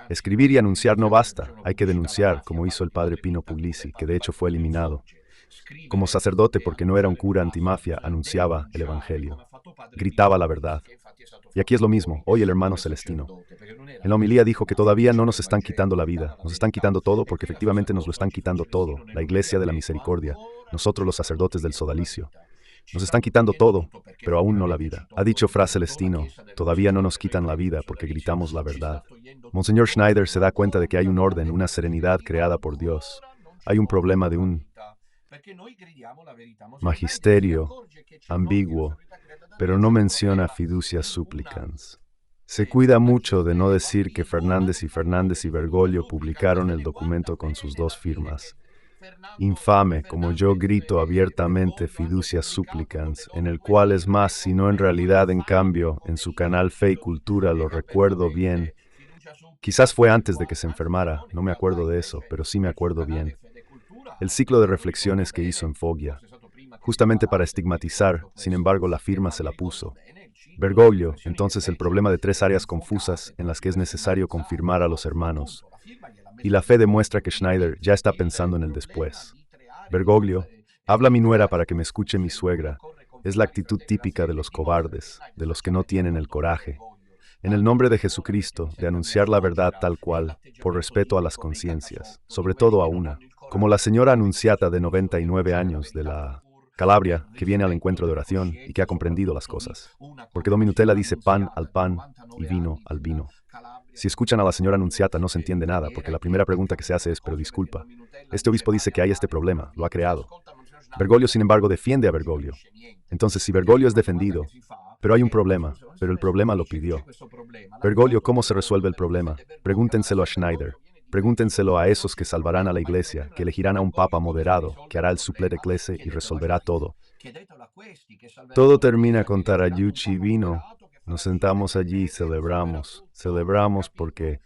Escribir y anunciar no basta, hay que denunciar, como hizo el padre Pino Puglisi, que de hecho fue eliminado. Como sacerdote, porque no era un cura antimafia, anunciaba el evangelio, gritaba la verdad. Y aquí es lo mismo, hoy el hermano Celestino. En la homilía dijo que todavía no nos están quitando la vida, nos están quitando todo porque efectivamente nos lo están quitando todo, la Iglesia de la Misericordia, nosotros los sacerdotes del sodalicio. Nos están quitando todo, pero aún no la vida. Ha dicho Fra Celestino, todavía no nos quitan la vida porque gritamos la verdad. Monseñor Schneider se da cuenta de que hay un orden, una serenidad creada por Dios. Hay un problema de un magisterio ambiguo, pero no menciona fiducia supplicans. Se cuida mucho de no decir que Fernández y Bergoglio publicaron el documento con sus dos firmas. Infame, como yo grito abiertamente fiducia supplicans, en el cual es más, sino en realidad, en cambio, en su canal Fe y Cultura, lo recuerdo bien. Quizás fue antes de que se enfermara, no me acuerdo de eso, pero sí me acuerdo bien. El ciclo de reflexiones que hizo en Foggia, justamente para estigmatizar, sin embargo la firma se la puso. Bergoglio, entonces el problema de tres áreas confusas en las que es necesario confirmar a los hermanos. Y la fe demuestra que Schneider ya está pensando en el después. Bergoglio, habla mi nuera para que me escuche mi suegra. Es la actitud típica de los cobardes, de los que no tienen el coraje. En el nombre de Jesucristo, de anunciar la verdad tal cual, por respeto a las conciencias, sobre todo a una, como la señora Anunciata de 99 años de la Calabria, que viene al encuentro de oración y que ha comprendido las cosas. Porque Dominutela dice pan al pan y vino al vino. Si escuchan a la señora Anunciata no se entiende nada, porque la primera pregunta que se hace es, pero disculpa, este obispo dice que hay este problema, lo ha creado. Bergoglio, sin embargo, defiende a Bergoglio. Entonces, si Bergoglio es defendido, pero hay un problema, pero el problema lo pidió. Bergoglio, ¿cómo se resuelve el problema? Pregúntenselo a Schneider. Pregúntenselo a esos que salvarán a la Iglesia, que elegirán a un papa moderado, que hará el suplet ecclesiae y resolverá todo. Todo termina con Tarayuchi vino. Nos sentamos allí y celebramos. Celebramos porque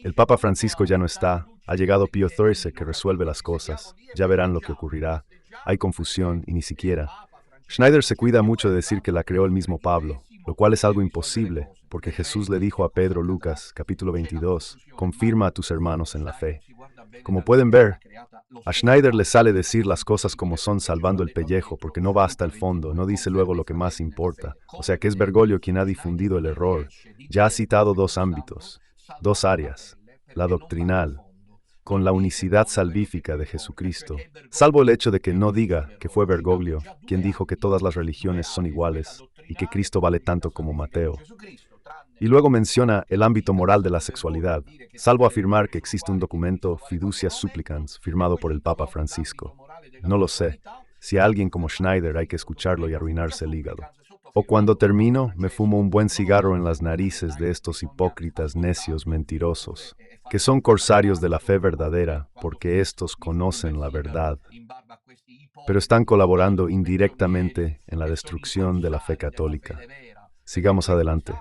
el Papa Francisco ya no está. Ha llegado Pío XIII que resuelve las cosas. Ya verán lo que ocurrirá. Hay confusión y ni siquiera. Schneider se cuida mucho de decir que la creó el mismo Pablo. lo cual es algo imposible, porque Jesús le dijo a Pedro, Lucas, capítulo 22, confirma a tus hermanos en la fe. Como pueden ver, a Schneider le sale decir las cosas como son salvando el pellejo porque no va hasta el fondo, no dice luego lo que más importa. O sea que es Bergoglio quien ha difundido el error. Ya ha citado dos ámbitos, dos áreas, la doctrinal, con la unicidad salvífica de Jesucristo, salvo el hecho de que no diga que fue Bergoglio quien dijo que todas las religiones son iguales y que Cristo vale tanto como Mateo. Y luego menciona el ámbito moral de la sexualidad, salvo afirmar que existe un documento Fiducia Supplicans firmado por el Papa Francisco. No lo sé. Si a alguien como Schneider hay que escucharlo y arruinarse el hígado. O cuando termino, me fumo un buen cigarro en las narices de estos hipócritas necios mentirosos, que son corsarios de la fe verdadera, porque estos conocen la verdad, pero están colaborando indirectamente en la destrucción de la fe católica. Sigamos adelante.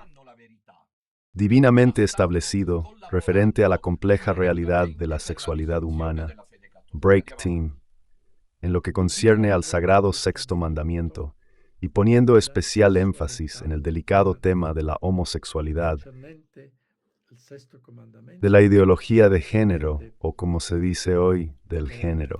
Divinamente establecido, referente a la compleja realidad de la sexualidad humana, Break Team, en lo que concierne al sagrado sexto mandamiento, y poniendo especial énfasis en el delicado tema de la homosexualidad, de la ideología de género, o como se dice hoy, del género.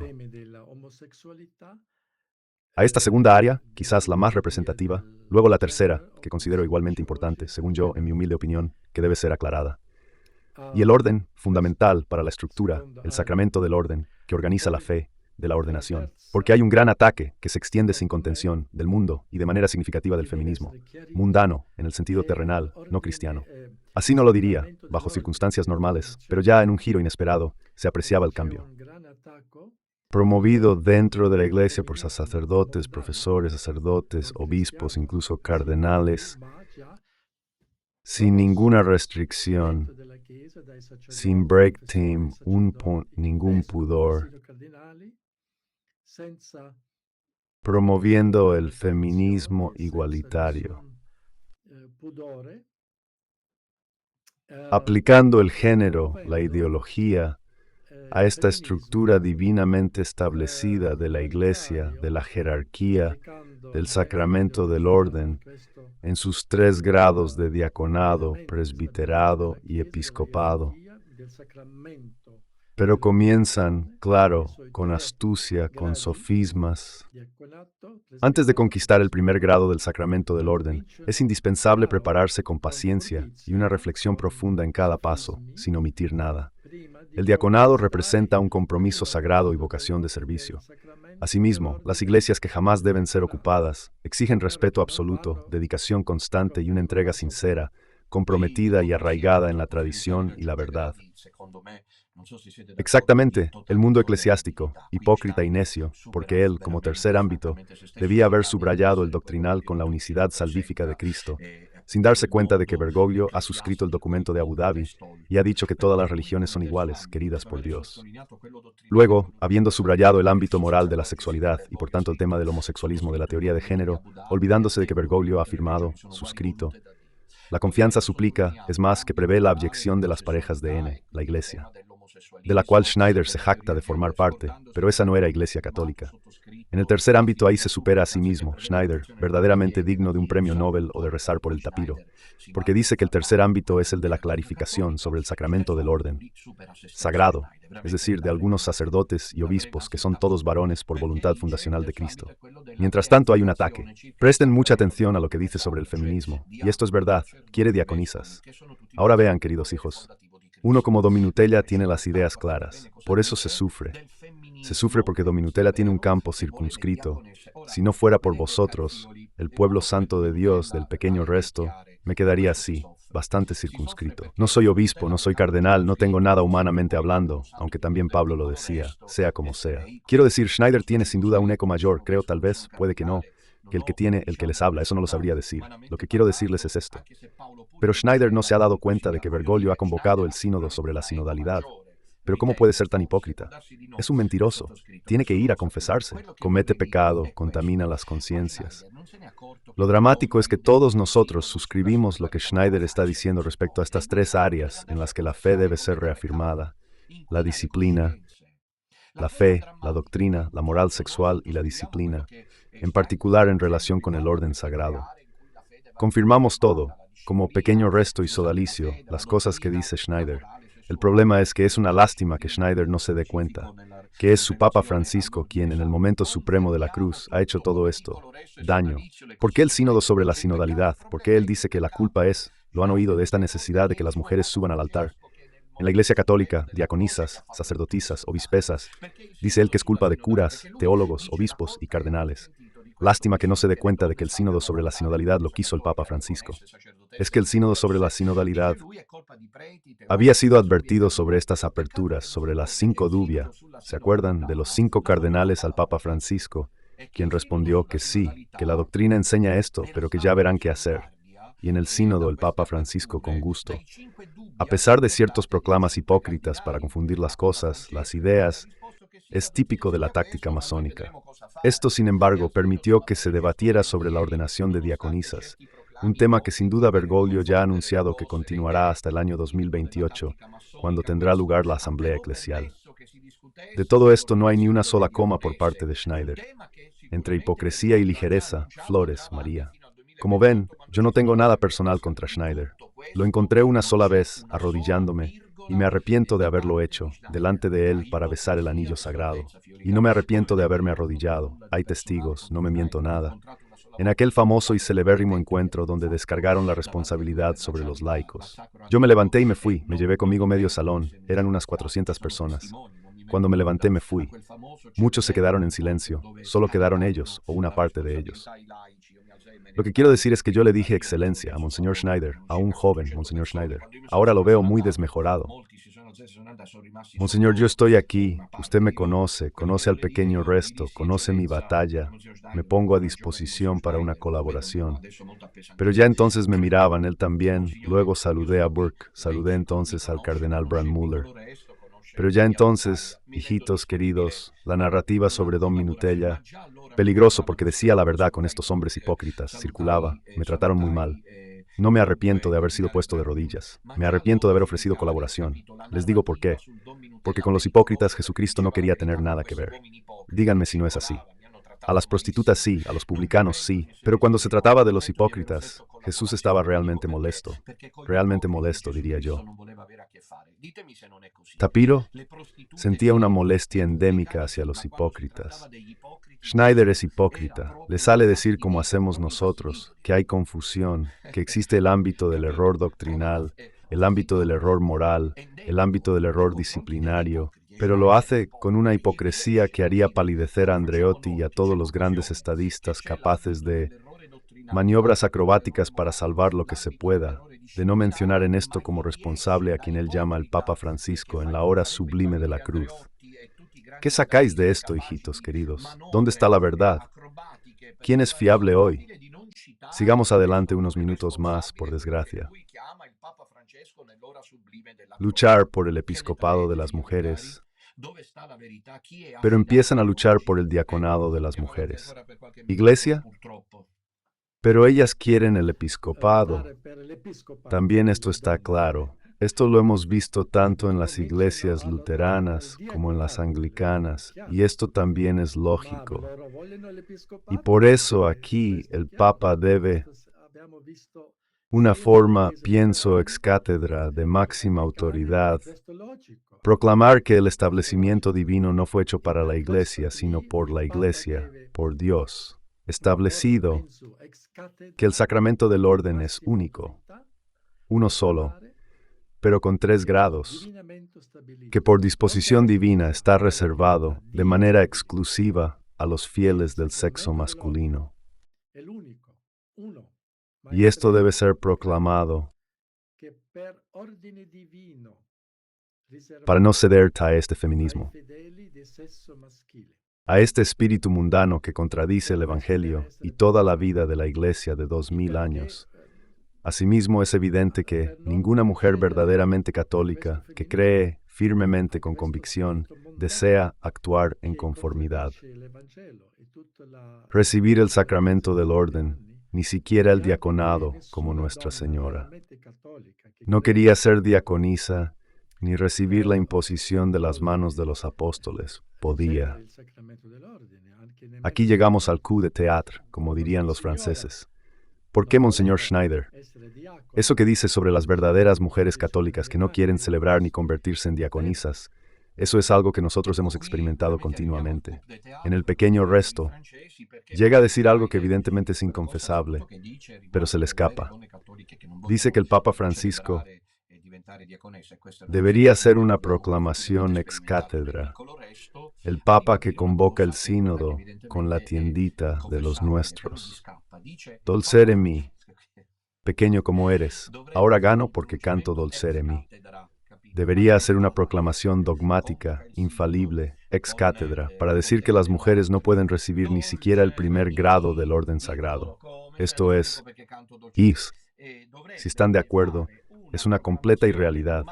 A esta segunda área, quizás la más representativa, luego la tercera, que considero igualmente importante, según yo, en mi humilde opinión, que debe ser aclarada. Y el orden, fundamental para la estructura, el sacramento del orden, que organiza la fe, de la ordenación. Porque hay un gran ataque que se extiende sin contención del mundo y de manera significativa del feminismo, mundano, en el sentido terrenal, no cristiano. Así no lo diría, bajo circunstancias normales, pero ya en un giro inesperado se apreciaba el cambio. Promovido dentro de la iglesia por sacerdotes, profesores, sacerdotes, obispos, incluso cardenales, sin ninguna restricción, sin break team, ningún pudor, promoviendo el feminismo igualitario, aplicando el género, la ideología, a esta estructura divinamente establecida de la Iglesia, de la jerarquía, del sacramento del orden, en sus 3 grados de diaconado, presbiterado y episcopado. Pero comienzan, claro, con astucia, con sofismas. Antes de conquistar el primer grado del sacramento del orden, es indispensable prepararse con paciencia y una reflexión profunda en cada paso, sin omitir nada. El diaconado representa un compromiso sagrado y vocación de servicio. Asimismo, las iglesias que jamás deben ser ocupadas exigen respeto absoluto, dedicación constante y una entrega sincera, comprometida y arraigada en la tradición y la verdad. Exactamente, el mundo eclesiástico, hipócrita y necio, porque él, como tercer ámbito, debía haber subrayado el doctrinal con la unicidad salvífica de Cristo, sin darse cuenta de que Bergoglio ha suscrito el documento de Abu Dhabi y ha dicho que todas las religiones son iguales, queridas por Dios. Luego, habiendo subrayado el ámbito moral de la sexualidad y por tanto el tema del homosexualismo de la teoría de género, olvidándose de que Bergoglio ha afirmado, suscrito, la confianza suplica, es más, que prevé la abyección de las parejas de N, la Iglesia, de la cual Schneider se jacta de formar parte, pero esa no era Iglesia católica. En el tercer ámbito ahí se supera a sí mismo, Schneider, verdaderamente digno de un premio Nobel o de rezar por el tapiro, porque dice que el tercer ámbito es el de la clarificación sobre el sacramento del orden sagrado, es decir, de algunos sacerdotes y obispos que son todos varones por voluntad fundacional de Cristo. Mientras tanto hay un ataque. Presten mucha atención a lo que dice sobre el feminismo, y esto es verdad, quiere diaconisas. Ahora vean, queridos hijos, uno como Dominutella tiene las ideas claras, por eso se sufre. Se sufre porque Dominutella tiene un campo circunscrito. Si no fuera por vosotros, el pueblo santo de Dios del pequeño resto, me quedaría así, bastante circunscrito. No soy obispo, no soy cardenal, no tengo nada humanamente hablando, aunque también Pablo lo decía, sea como sea. Quiero decir, Schneider tiene sin duda un eco mayor, creo tal vez, puede que no, que el que tiene el que les habla, eso no lo sabría decir. Lo que quiero decirles es esto. Pero Schneider no se ha dado cuenta de que Bergoglio ha convocado el sínodo sobre la sinodalidad. Pero ¿cómo puede ser tan hipócrita? Es un mentiroso. Tiene que ir a confesarse. Comete pecado, contamina las conciencias. Lo dramático es que todos nosotros suscribimos lo que Schneider está diciendo respecto a estas 3 áreas en las que la fe debe ser reafirmada: la disciplina, la fe, la doctrina, la moral sexual y la disciplina, en particular en relación con el orden sagrado. Confirmamos todo, como pequeño resto y sodalicio, las cosas que dice Schneider. El problema es que es una lástima que Schneider no se dé cuenta, que es su Papa Francisco quien en el momento supremo de la cruz ha hecho todo esto, daño. ¿Por qué el sínodo sobre la sinodalidad? ¿Por qué él dice que la culpa es, lo han oído, de esta necesidad de que las mujeres suban al altar? En la Iglesia Católica, diaconisas, sacerdotisas, obispesas, dice él que es culpa de curas, teólogos, obispos y cardenales. Lástima que no se dé cuenta de que el sínodo sobre la sinodalidad lo quiso el Papa Francisco. Es que el sínodo sobre la sinodalidad había sido advertido sobre estas aperturas, sobre las 5 dubia. ¿Se acuerdan de los 5 cardenales al Papa Francisco? Quien respondió que sí, que la doctrina enseña esto, pero que ya verán qué hacer. Y en el sínodo el Papa Francisco con gusto. A pesar de ciertos proclamas hipócritas para confundir las cosas, las ideas, es típico de la táctica masónica. Esto, sin embargo, permitió que se debatiera sobre la ordenación de diaconisas, un tema que sin duda Bergoglio ya ha anunciado que continuará hasta el año 2028, cuando tendrá lugar la asamblea eclesial. De todo esto no hay ni una sola coma por parte de Schneider. Entre hipocresía y ligereza, flores, María. Como ven, yo no tengo nada personal contra Schneider. Lo encontré una sola vez, arrodillándome, y me arrepiento de haberlo hecho, delante de él para besar el anillo sagrado. Y no me arrepiento de haberme arrodillado. Hay testigos, no me miento nada. En aquel famoso y celebérrimo encuentro donde descargaron la responsabilidad sobre los laicos. Yo me levanté y me fui, me llevé conmigo medio salón, eran unas 400 personas. Cuando me levanté me fui. Muchos se quedaron en silencio, solo quedaron ellos, o una parte de ellos. Lo que quiero decir es que yo le dije excelencia a Monseñor Schneider, a un joven Monseñor Schneider. Ahora lo veo muy desmejorado. Monseñor, yo estoy aquí, usted me conoce, conoce al pequeño resto, conoce mi batalla, me pongo a disposición para una colaboración. Pero ya entonces me miraban, él también, luego saludé a Burke, saludé entonces al cardenal Brandmüller. Pero ya entonces, hijitos queridos, la narrativa sobre Don Minutella, peligroso porque decía la verdad con estos hombres hipócritas, circulaba, me trataron muy mal. No me arrepiento de haber sido puesto de rodillas, me arrepiento de haber ofrecido colaboración. Les digo por qué. Porque con los hipócritas Jesucristo no quería tener nada que ver. Díganme si no es así. A las prostitutas sí, a los publicanos sí, pero cuando se trataba de los hipócritas, Jesús estaba realmente molesto, diría yo. Tapiro sentía una molestia endémica hacia los hipócritas. Schneider es hipócrita, le sale decir como hacemos nosotros, que hay confusión, que existe el ámbito del error doctrinal, el ámbito del error moral, el ámbito del error disciplinario, pero lo hace con una hipocresía que haría palidecer a Andreotti y a todos los grandes estadistas capaces de maniobras acrobáticas para salvar lo que se pueda, de no mencionar en esto como responsable a quien él llama el Papa Francisco en la hora sublime de la cruz. ¿Qué sacáis de esto, hijitos queridos? ¿Dónde está la verdad? ¿Quién es fiable hoy? Sigamos adelante unos minutos más, por desgracia. Luchar por el episcopado de las mujeres, pero empiezan a luchar por el diaconado de las mujeres. ¿Iglesia? Pero ellas quieren el episcopado. También esto está claro. Esto lo hemos visto tanto en las iglesias luteranas como en las anglicanas, y esto también es lógico. Y por eso aquí el Papa debe una forma, pienso, ex cátedra de máxima autoridad, proclamar que el establecimiento divino no fue hecho para la iglesia, sino por la iglesia, por Dios. Establecido que el sacramento del orden es único, uno solo, pero con 3 grados, que por disposición divina está reservado de manera exclusiva a los fieles del sexo masculino. Y esto debe ser proclamado para no ceder a este feminismo, a este espíritu mundano que contradice el Evangelio y toda la vida de la Iglesia de 2000 años. Asimismo, es evidente que ninguna mujer verdaderamente católica, que cree firmemente con convicción, desea actuar en conformidad. Recibir el sacramento del orden, ni siquiera el diaconado como Nuestra Señora. No quería ser diaconisa, ni recibir la imposición de las manos de los apóstoles. Podía. Aquí llegamos al coup de théâtre, como dirían los franceses. ¿Por qué, Monseñor Schneider? Eso que dice sobre las verdaderas mujeres católicas que no quieren celebrar ni convertirse en diaconisas, eso es algo que nosotros hemos experimentado continuamente. En el pequeño resto, llega a decir algo que evidentemente es inconfesable, pero se le escapa. Dice que el Papa Francisco debería hacer una proclamación ex cátedra. El Papa que convoca el sínodo con la tiendita de los nuestros. Dolcere mi, pequeño como eres, ahora gano porque canto Dolcere mi. Debería hacer una proclamación dogmática, infalible, ex cátedra, para decir que las mujeres no pueden recibir ni siquiera el primer grado del orden sagrado. Esto es, si están de acuerdo, es una completa irrealidad.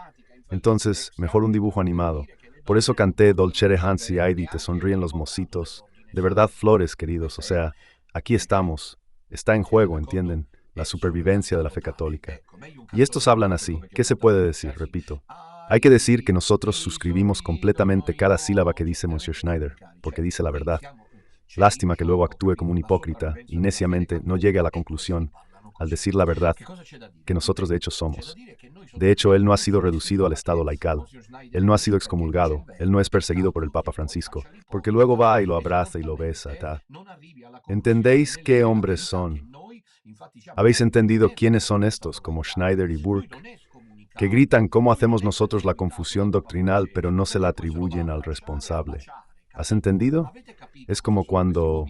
Entonces, mejor un dibujo animado. Por eso canté Dolcere Hansi Heidi, te sonríen los mocitos. De verdad, flores, queridos, o sea, aquí estamos. Está en juego, ¿entienden? La supervivencia de la fe católica. Y estos hablan así. ¿Qué se puede decir? Repito. Hay que decir que nosotros suscribimos completamente cada sílaba que dice Monsieur Schneider, porque dice la verdad. Lástima que luego actúe como un hipócrita y neciamente no llegue a la conclusión, al decir la verdad, que nosotros de hecho somos. De hecho, él no ha sido reducido al estado laical. Él no ha sido excomulgado. Él no es perseguido por el Papa Francisco, porque luego va y lo abraza y lo besa. ¿Entendéis qué hombres son? ¿Habéis entendido quiénes son estos, como Schneider y Burke, que gritan cómo hacemos nosotros la confusión doctrinal, pero no se la atribuyen al responsable? ¿Has entendido? Es como cuando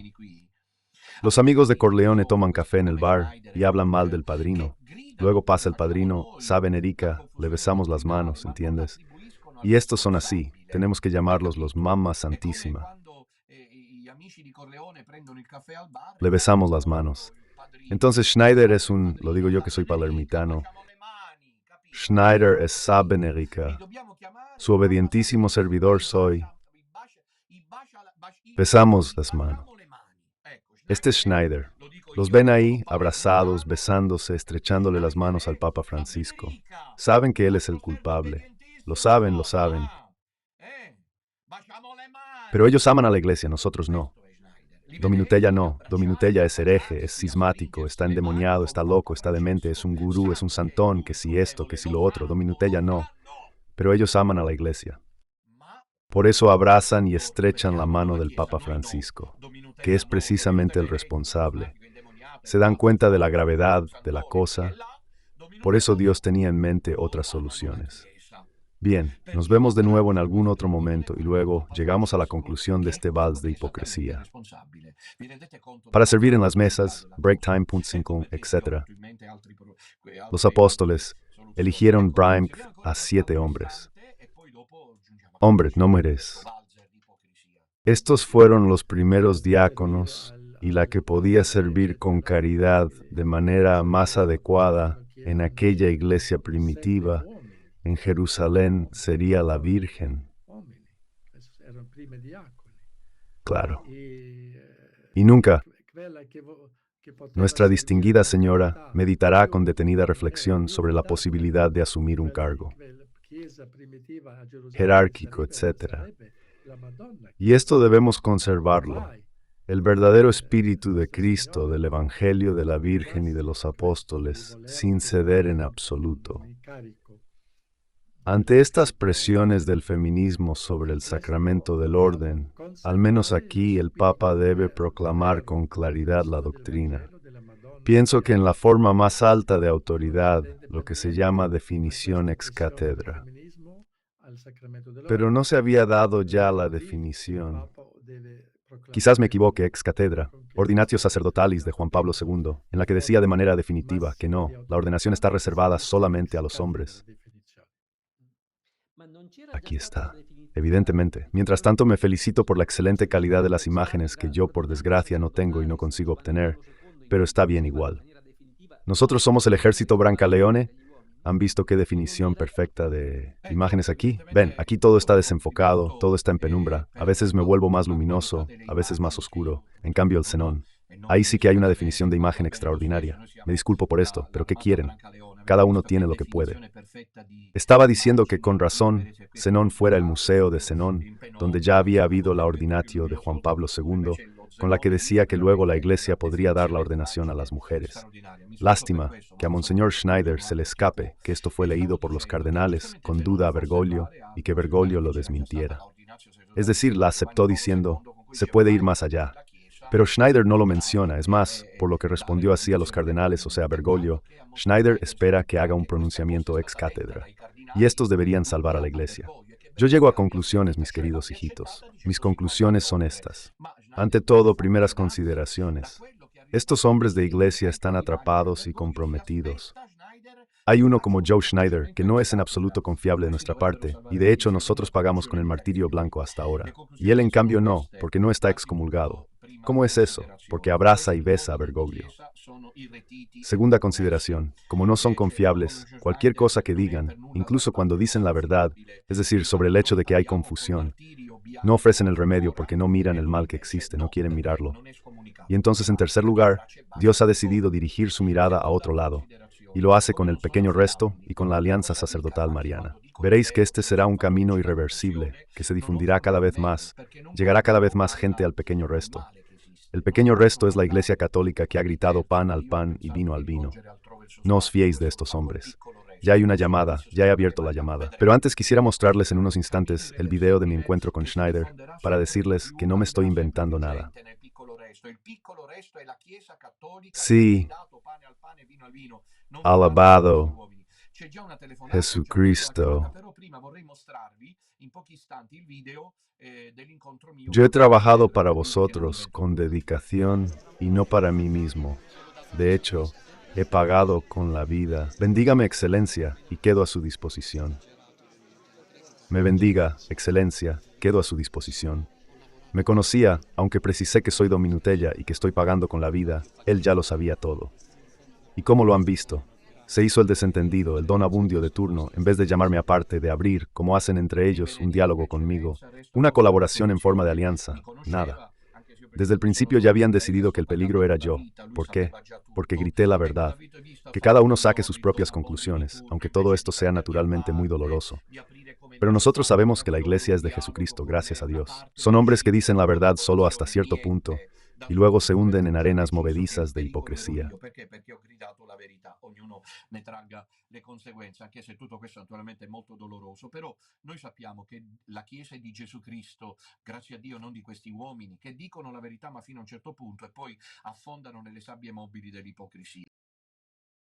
los amigos de Corleone toman café en el bar y hablan mal del padrino. Luego pasa el padrino, saben Erika, le besamos las manos, ¿entiendes? Y estos son así, tenemos que llamarlos los Mamma Santísima. Le besamos las manos. Entonces Schneider es lo digo yo que soy palermitano, Schneider es saben Erika, su obedientísimo servidor soy. Besamos las manos. Este es Schneider. Los ven ahí, abrazados, besándose, estrechándole las manos al Papa Francisco. Saben que él es el culpable. Lo saben, lo saben. Pero ellos aman a la iglesia, nosotros no. Dominutella no. Dominutella es hereje, es cismático, está endemoniado, está loco, está demente, es un gurú, es un santón, que si esto, que si lo otro. Dominutella no. Pero ellos aman a la iglesia. Por eso abrazan y estrechan la mano del Papa Francisco, que es precisamente el responsable. Se dan cuenta de la gravedad de la cosa. Por eso Dios tenía en mente otras soluciones. Bien, nos vemos de nuevo en algún otro momento y luego llegamos a la conclusión de este vals de hipocresía. Para servir en las mesas, break time, punto 5, etc. Los apóstoles eligieron a 7 hombres. Hombres, no mueres. Estos fueron los primeros diáconos y la que podía servir con caridad de manera más adecuada en aquella iglesia primitiva en Jerusalén sería la Virgen. Claro. Y nunca, nuestra distinguida señora meditará con detenida reflexión sobre la posibilidad de asumir un cargo jerárquico, etc. Y esto debemos conservarlo. El verdadero espíritu de Cristo, del Evangelio de la Virgen y de los apóstoles, sin ceder en absoluto. Ante estas presiones del feminismo sobre el sacramento del orden, al menos aquí el Papa debe proclamar con claridad la doctrina. Pienso que en la forma más alta de autoridad, lo que se llama definición ex cátedra. Pero no se había dado ya la definición. Quizás me equivoque, ex cátedra, Ordinatio Sacerdotalis de Juan Pablo II, en la que decía de manera definitiva que no, la ordenación está reservada solamente a los hombres. Aquí está. Evidentemente. Mientras tanto, me felicito por la excelente calidad de las imágenes que yo, por desgracia, no tengo y no consigo obtener, pero está bien igual. Nosotros somos el ejército Brancaleone. ¿Han visto qué definición perfecta de imágenes aquí? Ven, aquí todo está desenfocado, todo está en penumbra. A veces me vuelvo más luminoso, a veces más oscuro. En cambio, el xenón. Ahí sí que hay una definición de imagen extraordinaria. Me disculpo por esto, pero ¿qué quieren? Cada uno tiene lo que puede. Estaba diciendo que con razón, Zenón fuera el museo de Zenón, donde ya había habido la ordinatio de Juan Pablo II, con la que decía que luego la Iglesia podría dar la ordenación a las mujeres. Lástima que a Monseñor Schneider se le escape que esto fue leído por los cardenales con duda a Bergoglio y que Bergoglio lo desmintiera. Es decir, la aceptó diciendo, se puede ir más allá. Pero Schneider no lo menciona, es más, por lo que respondió así a los cardenales, o sea, Bergoglio, Schneider espera que haga un pronunciamiento ex cátedra. Y estos deberían salvar a la Iglesia. Yo llego a conclusiones, mis queridos hijitos. Mis conclusiones son estas. Ante todo, primeras consideraciones. Estos hombres de Iglesia están atrapados y comprometidos. Hay uno como Joe Schneider, que no es en absoluto confiable de nuestra parte, y de hecho nosotros pagamos con el martirio blanco hasta ahora. Y él en cambio no, porque no está excomulgado. ¿Cómo es eso? Porque abraza y besa a Bergoglio. Segunda consideración, como no son confiables, cualquier cosa que digan, incluso cuando dicen la verdad, es decir, sobre el hecho de que hay confusión, no ofrecen el remedio porque no miran el mal que existe, no quieren mirarlo. Y entonces, en tercer lugar, Dios ha decidido dirigir su mirada a otro lado, y lo hace con el pequeño resto y con la alianza sacerdotal mariana. Veréis que este será un camino irreversible, que se difundirá cada vez más, llegará cada vez más gente al pequeño resto. El pequeño resto es la Iglesia Católica que ha gritado pan al pan y vino al vino. No os fiéis de estos hombres. Ya hay una llamada, ya he abierto la llamada. Pero antes quisiera mostrarles en unos instantes el video de mi encuentro con Schneider para decirles que no me estoy inventando nada. Sí, alabado Jesucristo. Yo he trabajado para vosotros con dedicación y no para mí mismo. De hecho, he pagado con la vida. Bendígame, Excelencia, y quedo a su disposición. Me bendiga, Excelencia, quedo a su disposición. Me conocía, aunque precisé que soy Dominutella y que estoy pagando con la vida, él ya lo sabía todo. ¿Y cómo lo han visto? Se hizo el desentendido, el don abundio de turno, en vez de llamarme aparte, de abrir, como hacen entre ellos, un diálogo conmigo, una colaboración en forma de alianza, nada. Desde el principio ya habían decidido que el peligro era yo. ¿Por qué? Porque grité la verdad. Que cada uno saque sus propias conclusiones, aunque todo esto sea naturalmente muy doloroso. Pero nosotros sabemos que la Iglesia es de Jesucristo, gracias a Dios. Son hombres que dicen la verdad solo hasta cierto punto, y luego se hunden en arenas movedizas de hipocresía.